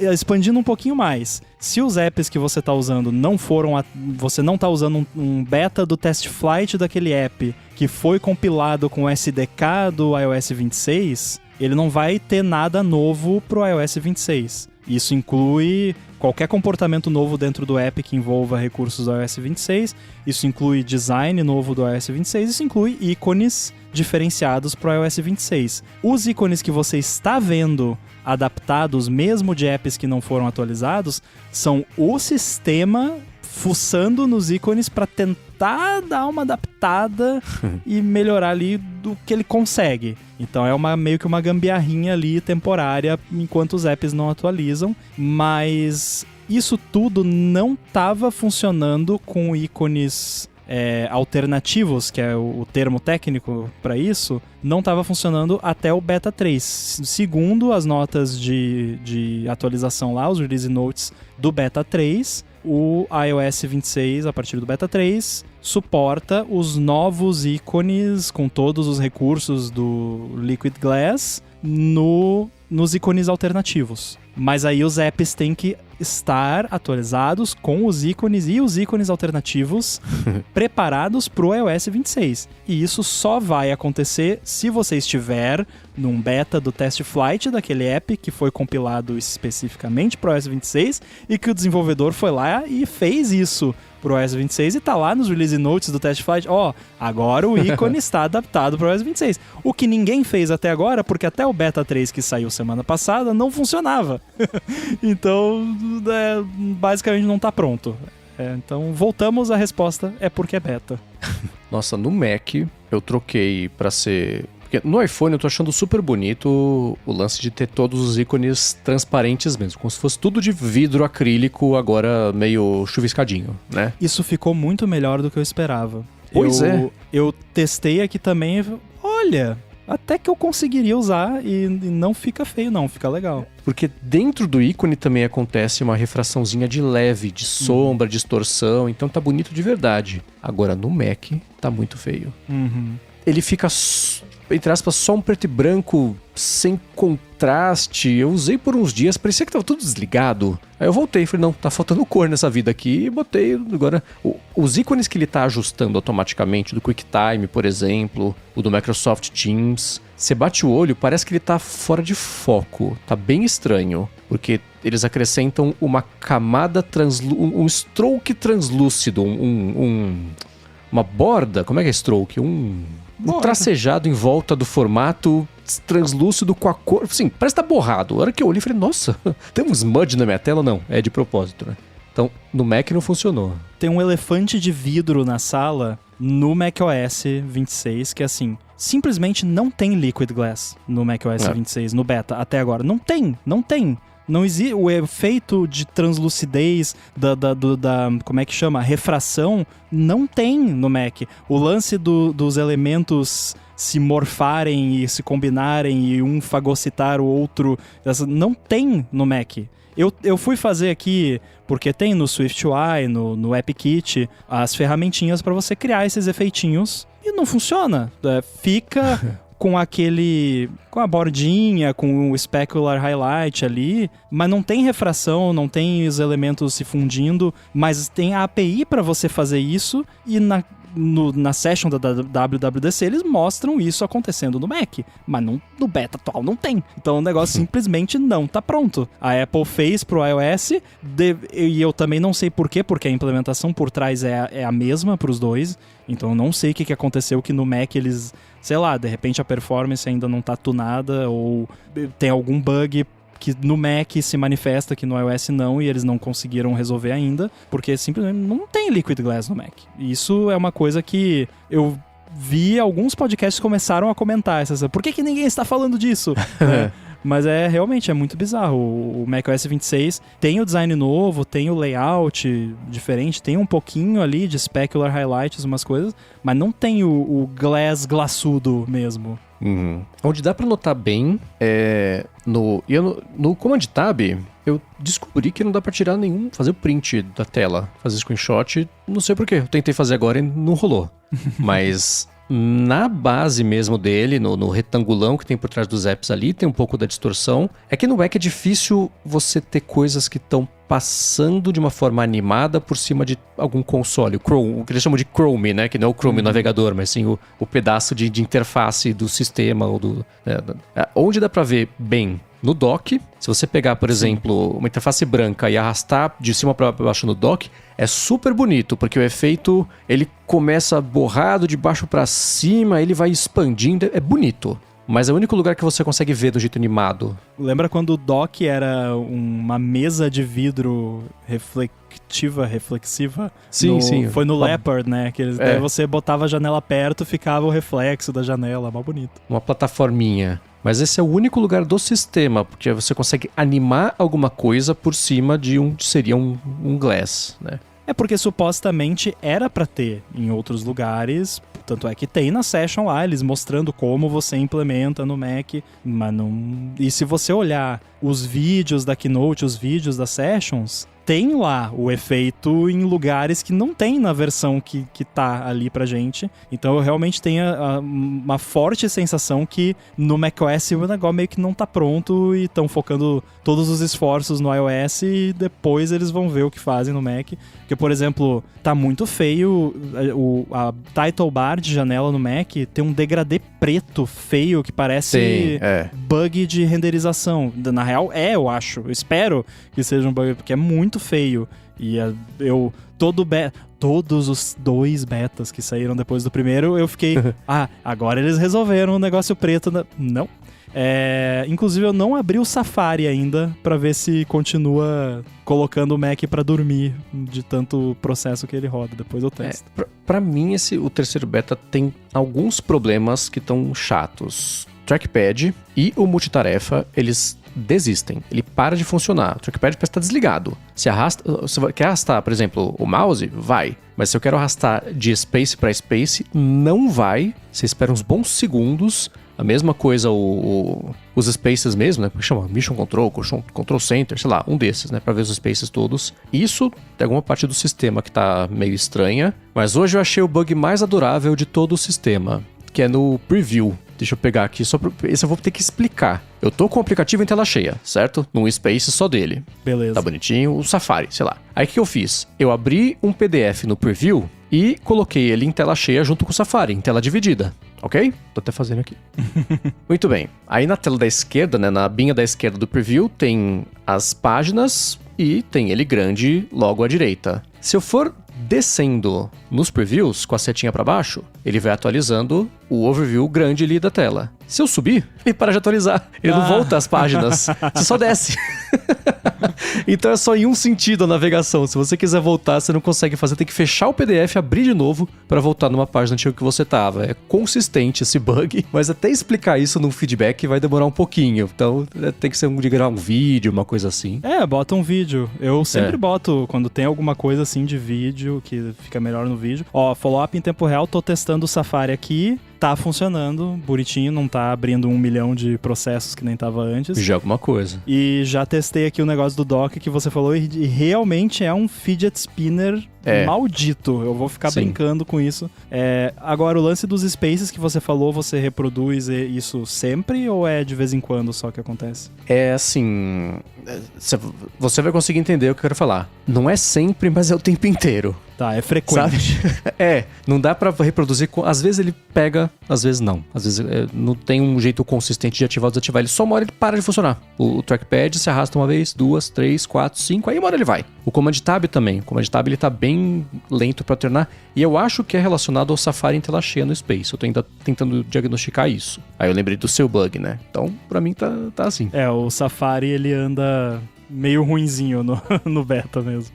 Expandindo um pouquinho mais, se os apps que você está usando não foram... você não está usando um beta do test flight daquele app que foi compilado com o SDK do iOS 26, ele não vai ter nada novo pro iOS 26. Isso inclui qualquer comportamento novo dentro do app que envolva recursos do iOS 26, isso inclui design novo do iOS 26, isso inclui ícones diferenciados para o iOS 26. Os ícones que você está vendo adaptados, mesmo de apps que não foram atualizados, são o sistema fuçando nos ícones para tentar dar uma adaptada e melhorar ali do que ele consegue. Então é meio que uma gambiarrinha ali temporária enquanto os apps não atualizam, mas isso tudo não estava funcionando com ícones alternativos, que é o termo técnico para isso, não estava funcionando até o Beta 3. Segundo as notas de atualização lá, os release notes do Beta 3, o iOS 26, a partir do Beta 3, suporta os novos ícones com todos os recursos do Liquid Glass nos ícones alternativos. Mas aí os apps têm que estar atualizados com os ícones e os ícones alternativos preparados para o iOS 26. E isso só vai acontecer se você estiver num beta do test flight daquele app que foi compilado especificamente para o iOS 26 e que o desenvolvedor foi lá e fez isso pro iOS 26 e tá lá nos release notes do test flight, agora o ícone está adaptado pro iOS 26. O que ninguém fez até agora, porque até o Beta 3 que saiu semana passada não funcionava. Então, basicamente não tá pronto. Então, voltamos à resposta, é porque é beta. Nossa, no Mac eu troquei pra ser... Porque no iPhone eu tô achando super bonito o lance de ter todos os ícones transparentes mesmo, como se fosse tudo de vidro acrílico, agora meio chuviscadinho, né? Isso ficou muito melhor do que eu esperava. Pois eu testei aqui também, olha, até que eu conseguiria usar e não fica feio não, fica legal. Porque dentro do ícone também acontece uma refraçãozinha de leve, de sombra, distorção, então tá bonito de verdade. Agora no Mac tá muito feio. Ele fica... entre aspas, só um preto e branco sem contraste. Eu usei por uns dias, parecia que tava tudo desligado. Aí eu voltei e falei, não, tá faltando cor nessa vida aqui. E botei agora... Os ícones que ele tá ajustando automaticamente, do QuickTime, por exemplo, o do Microsoft Teams, você bate o olho, parece que ele tá fora de foco. Tá bem estranho, porque eles acrescentam uma camada um stroke translúcido, uma borda, como é que é stroke? Um tracejado em volta do formato translúcido com a cor... Assim, parece que tá borrado. A hora que eu olhei, falei, nossa, tem um smudge na minha tela? Não, é de propósito, né? Então, no Mac não funcionou. Tem um elefante de vidro na sala no macOS 26, que assim, simplesmente não tem Liquid Glass no macOS 26, no beta, até agora. Não tem. Não existe o efeito de translucidez da como é que chama? Refração, não tem no Mac. O lance dos elementos se morfarem e se combinarem e um fagocitar o outro, não tem no Mac. Eu fui fazer aqui, porque tem no SwiftUI, no AppKit, as ferramentinhas para você criar esses efeitinhos e não funciona. Fica com a bordinha, com o specular highlight ali, mas não tem refração, não tem os elementos se fundindo, mas tem a API para você fazer isso e na session da WWDC eles mostram isso acontecendo no Mac, mas no beta atual não tem. Então o negócio simplesmente não tá pronto. A Apple fez pro iOS e eu também não sei por quê, porque a implementação por trás é a mesma pros dois. Então eu não sei o que aconteceu que no Mac eles, sei lá, de repente a performance ainda não tá tunada ou tem algum bug que no Mac se manifesta, que no iOS não, e eles não conseguiram resolver ainda, porque simplesmente não tem Liquid Glass no Mac. E isso é uma coisa que eu vi alguns podcasts começaram a comentar. Por que ninguém está falando disso? Mas realmente é muito bizarro. O macOS 26 tem o design novo, tem o layout diferente, tem um pouquinho ali de specular highlights, umas coisas, mas não tem o glass glaçudo mesmo. Onde dá pra notar bem no Command Tab, eu descobri que não dá pra tirar fazer o print da tela, fazer screenshot, não sei porquê. Eu tentei fazer agora e não rolou. Mas na base mesmo dele, no retangulão que tem por trás dos apps ali, tem um pouco da distorção. É que no Mac é difícil você ter coisas que estão passando de uma forma animada por cima de algum console. O que eles chamam de Chrome, né? Que não é o Chrome navegador, mas sim o pedaço de interface do sistema. Onde dá pra ver bem? No dock, se você pegar, por exemplo, uma interface branca e arrastar de cima para baixo no dock, é super bonito, porque o efeito, ele começa borrado de baixo para cima, ele vai expandindo, é bonito. Mas é o único lugar que você consegue ver do jeito animado. Lembra quando o dock era uma mesa de vidro reflexiva? Sim. Foi no Leopard, né? Daí você botava a janela perto, ficava o reflexo da janela, mal bonito. Uma plataforminha. Mas esse é o único lugar do sistema, porque você consegue animar alguma coisa por cima de seria um glass, né? É porque supostamente era pra ter em outros lugares, tanto é que tem na session lá, eles mostrando como você implementa no Mac, mas não... E se você olhar os vídeos da Keynote, os vídeos das sessions, tem lá o efeito em lugares que não tem na versão que tá ali pra gente. Então eu realmente tenho uma forte sensação que no macOS o negócio meio que não tá pronto e estão focando todos os esforços no iOS e depois eles vão ver o que fazem no Mac. Porque, por exemplo, tá muito feio a title bar de janela no Mac, tem um degradê preto feio que parece bug de renderização. Na real eu acho. Eu espero que seja um bug, porque é muito feio. E todos os 2 betas que saíram depois do primeiro, eu fiquei... agora eles resolveram o negócio preto. Não. Inclusive eu não abri o Safari ainda pra ver se continua colocando o Mac pra dormir de tanto processo que ele roda. Depois eu testo. Pra mim, o terceiro beta tem alguns problemas que estão chatos. Trackpad e o multitarefa, eles desistem. Ele para de funcionar. O trackpad parece estar desligado. Se você quer arrastar, por exemplo, o mouse, vai. Mas se eu quero arrastar de space para space, não vai. Você espera uns bons segundos. A mesma coisa os spaces mesmo, né? Porque chama Mission Control, Control Center, sei lá, um desses, né? Pra ver os spaces todos. Isso tem alguma parte do sistema que tá meio estranha. Mas hoje eu achei o bug mais adorável de todo o sistema, que é no Preview. Deixa eu pegar aqui, esse eu vou ter que explicar. Eu tô com o aplicativo em tela cheia, certo? Num space só dele. Beleza. Tá bonitinho, o Safari, sei lá. Aí o que eu fiz? Eu abri um PDF no Preview e coloquei ele em tela cheia junto com o Safari, em tela dividida. Ok? Tô até fazendo aqui. Muito bem. Aí na tela da esquerda, né, na abinha da esquerda do Preview, tem as páginas e tem ele grande logo à direita. Se eu for descendo nos previews, com a setinha para baixo, ele vai atualizando o overview grande ali da tela. Se eu subir, ele para de atualizar. Ele não volta às páginas. Você só desce. Então é só em um sentido a navegação. Se você quiser voltar, você não consegue fazer. Tem que fechar o PDF, abrir de novo para voltar numa página antiga que você tava. É consistente esse bug, mas até explicar isso no feedback vai demorar um pouquinho. Então tem que ser de gravar um vídeo, uma coisa assim. Bota um vídeo. Eu sempre boto, quando tem alguma coisa assim de vídeo, que fica melhor no vídeo. Ó, follow-up em tempo real, tô testando o Safari aqui. Tá funcionando, bonitinho, não tá abrindo 1 milhão de processos que nem tava antes. Já alguma coisa. E já testei aqui o negócio do dock que você falou e realmente é um fidget spinner maldito. Eu vou ficar brincando com isso. Agora, o lance dos spaces que você falou, você reproduz isso sempre ou é de vez em quando só que acontece? É assim... Você vai conseguir entender o que eu quero falar. Não é sempre, mas é o tempo inteiro. Tá, é frequente. Não dá pra reproduzir. Às vezes ele pega, às vezes não. Às vezes não tem um jeito consistente de ativar ou desativar. Ele só uma hora ele para de funcionar. O trackpad se arrasta uma vez, 2, 3, 4, 5, aí uma hora ele vai. O Command Tab também. O Command Tab ele tá bem lento pra alternar. E eu acho que é relacionado ao Safari em tela cheia no Space. Eu tô ainda tentando diagnosticar isso. Aí eu lembrei do seu bug, né? Então, pra mim tá assim. O Safari ele anda meio ruinzinho no beta mesmo.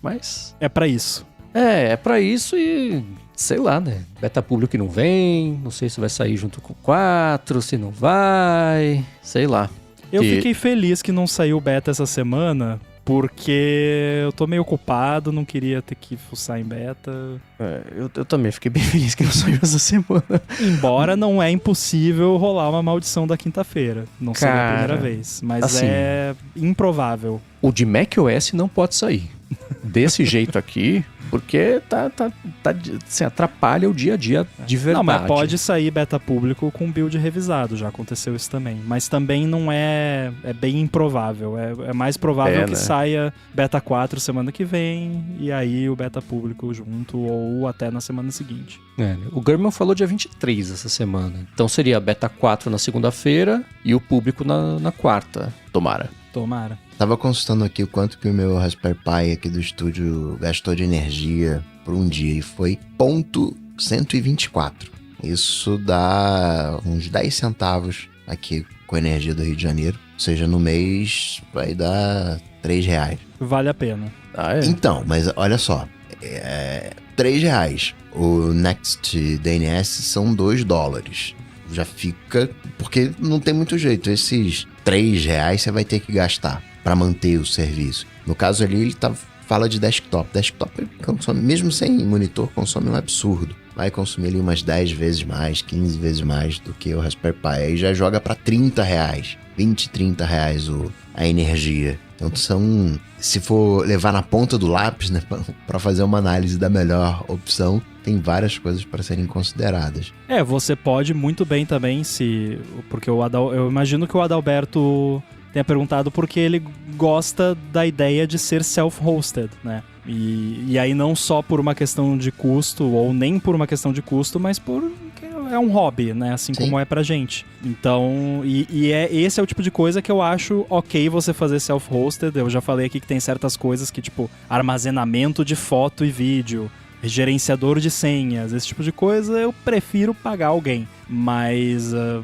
Mas... é pra isso. É pra isso e... sei lá, né? Beta público que não vem, não sei se vai sair junto com o 4, se não vai, sei lá. Eu fiquei feliz que não saiu beta essa semana, porque eu tô meio ocupado, não queria ter que fuçar em beta. Eu também fiquei bem feliz que não saiu essa semana. Embora não é impossível rolar uma maldição da quinta-feira. Não seria a primeira vez, mas assim, é improvável. O de macOS não pode sair. Desse jeito aqui, porque assim, atrapalha o dia a dia de verdade. Não, mas pode sair beta público com build revisado, já aconteceu isso também. Mas também não é bem improvável. É mais provável que saia beta 4 semana que vem, e aí o beta público junto, ou até na semana seguinte. O Gurman falou dia 23 essa semana. Então seria beta 4 na segunda-feira e o público na quarta. Tomara. Tava consultando aqui o quanto que o meu Raspberry Pi aqui do estúdio gastou de energia por um dia e foi 0,124. Isso dá uns 10 centavos aqui com a energia do Rio de Janeiro. Ou seja, no mês vai dar R$3. Vale a pena. Então, mas olha só. R$3. O Next DNS são $2. Já fica... porque não tem muito jeito. Esses R$3 você vai ter que gastar para manter o serviço. No caso ali, ele fala de desktop. Desktop consome, mesmo sem monitor, consome um absurdo. Vai consumir ali umas 10 vezes mais, 15 vezes mais do que o Raspberry Pi. Aí já joga para R$30, 20, R$30 a energia. Então se for levar na ponta do lápis, né, para fazer uma análise da melhor opção, tem várias coisas para serem consideradas. Você pode muito bem também, porque eu imagino que o Adalberto tenha perguntado porque ele gosta da ideia de ser self-hosted, né? E aí não só por uma questão de custo, ou nem por uma questão de custo, mas porque é um hobby, né? Assim Sim. como é pra gente. Então, esse é o tipo de coisa que eu acho ok você fazer self-hosted. Eu já falei aqui que tem certas coisas que, tipo, armazenamento de foto e vídeo, gerenciador de senhas, esse tipo de coisa, eu prefiro pagar alguém. Mas o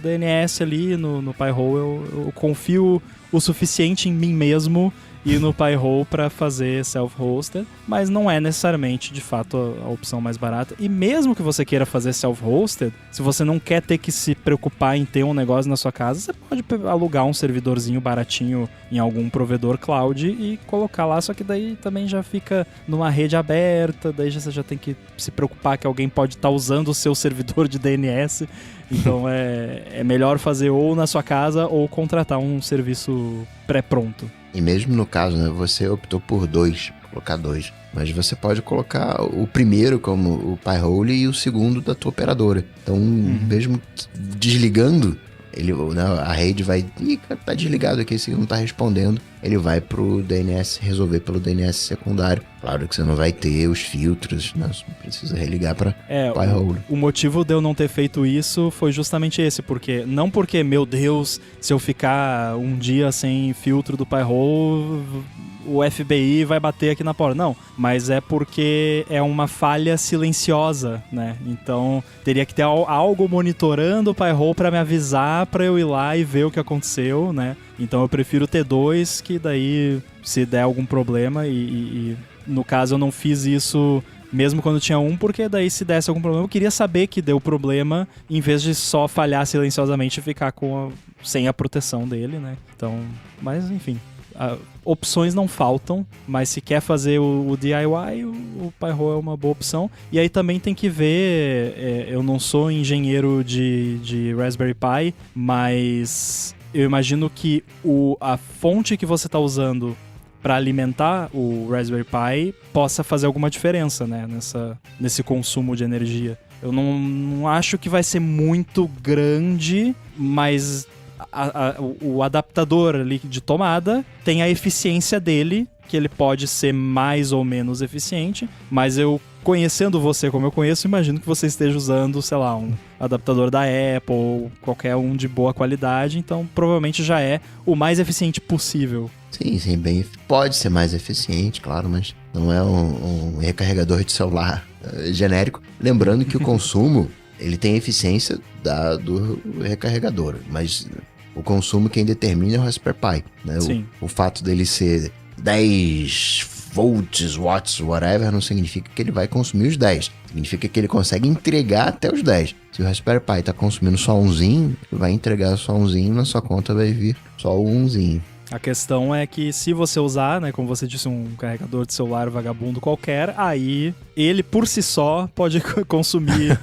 DNS ali no Pi-hole, eu confio o suficiente em mim mesmo e no Pi-hole para fazer self-hosted, mas não é necessariamente, de fato, a opção mais barata. E mesmo que você queira fazer self-hosted, se você não quer ter que se preocupar em ter um negócio na sua casa, você pode alugar um servidorzinho baratinho em algum provedor cloud e colocar lá, só que daí também já fica numa rede aberta, daí você já tem que se preocupar que alguém pode estar usando o seu servidor de DNS. Então é melhor fazer ou na sua casa ou contratar um serviço pré-pronto. E mesmo no caso, né, você optou por colocar dois. Mas você pode colocar o primeiro como o Pi-hole e o segundo da tua operadora. Então, mesmo desligando, a rede vai... Ih, tá desligado aqui, esse não tá respondendo. Ele vai pro DNS, resolver pelo DNS secundário. Claro que você não vai ter os filtros, né? Você precisa religar pra Pi-hole. O motivo de eu não ter feito isso foi justamente esse, não porque, meu Deus, se eu ficar um dia sem filtro do Pi-hole, o FBI vai bater aqui na porta. Não, mas é porque é uma falha silenciosa, né? Então teria que ter algo monitorando o Pi-hole pra me avisar pra eu ir lá e ver o que aconteceu, né? Então eu prefiro ter 2, que daí se der algum problema e no caso eu não fiz isso mesmo quando tinha 1, porque daí se desse algum problema eu queria saber que deu problema em vez de só falhar silenciosamente e ficar sem a proteção dele, né? Então, mas enfim, opções não faltam, mas se quer fazer o DIY, o Pi-hole é uma boa opção. E aí também tem que ver, eu não sou engenheiro de Raspberry Pi, mas eu imagino que a fonte que você está usando para alimentar o Raspberry Pi possa fazer alguma diferença, né, nesse consumo de energia. Eu não acho que vai ser muito grande, mas o adaptador ali de tomada tem a eficiência dele, que ele pode ser mais ou menos eficiente, mas eu, conhecendo você como eu conheço, imagino que você esteja usando, sei lá, um adaptador da Apple ou qualquer um de boa qualidade, então provavelmente já é o mais eficiente possível. Sim, pode ser mais eficiente, claro, mas não é um recarregador de celular genérico. Lembrando que o consumo, ele tem a eficiência do recarregador, mas o consumo quem determina é o Raspberry Pi, né? Sim. O fato dele ser 10 volts, watts, whatever, não significa que ele vai consumir os 10. Significa que ele consegue entregar até os 10. Se o Raspberry Pi está consumindo só umzinho, ele vai entregar só umzinho, na sua conta vai vir só o umzinho. A questão é que se você usar, né, como você disse, um carregador de celular vagabundo qualquer, aí ele por si só pode consumir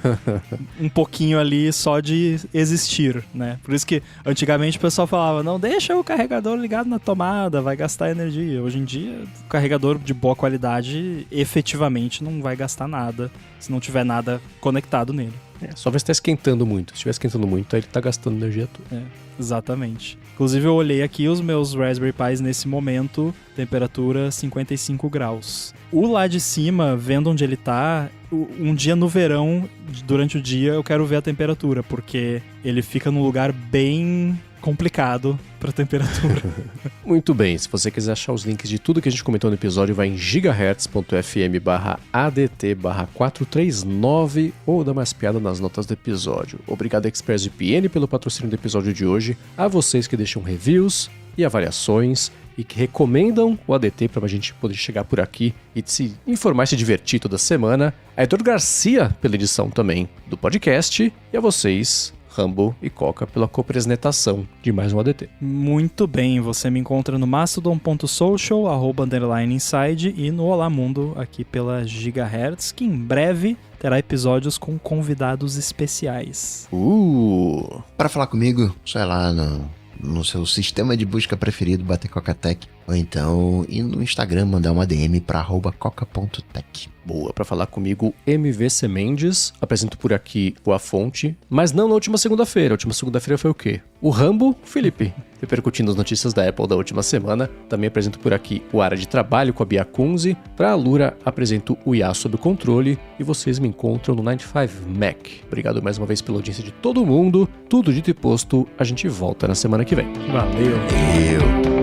um pouquinho ali só de existir, né? Por isso que antigamente o pessoal falava, não deixa o carregador ligado na tomada, vai gastar energia. Hoje em dia, o carregador de boa qualidade efetivamente não vai gastar nada se não tiver nada conectado nele. Só vai estar esquentando muito. Se estiver esquentando muito, aí ele tá gastando energia toda. Exatamente. Inclusive eu olhei aqui os meus Raspberry Pis nesse momento, temperatura 55 graus. O lá de cima, vendo onde ele tá, um dia no verão, durante o dia, eu quero ver a temperatura, porque ele fica num lugar bem complicado para temperatura. Muito bem, se você quiser achar os links de tudo que a gente comentou no episódio, vai em gigahertz.fm/ADT/439 ou dá mais piada nas notas do episódio. Obrigado ExpressVPN pelo patrocínio do episódio de hoje, a vocês que deixam reviews e avaliações e que recomendam o ADT para a gente poder chegar por aqui e se informar e se divertir toda semana. A Heitor Garcia pela edição também do podcast e a vocês, Rambo e Coca, pela copresentação de mais um ADT. Muito bem, você me encontra no mastodon.social, @inside e no Olá Mundo aqui pela Gigahertz, que em breve terá episódios com convidados especiais. Para falar comigo, sei lá, no seu sistema de busca preferido, bater Coca-Tech, ou então ir no Instagram, mandar uma DM para @coca.tech. Boa, para falar comigo, MVC Mendes, apresento por aqui o A Fonte, mas não na última segunda-feira. A última segunda-feira foi o quê? O Rambo, Felipe, repercutindo as notícias da Apple da última semana. Também apresento por aqui o Área de Trabalho com a Bia Kunze. Para a Lura, apresento o IA Sob Controle e vocês me encontram no 95Mac. Obrigado mais uma vez pela audiência de todo mundo. Tudo dito e posto, a gente volta na semana que vem. Valeu! Eu.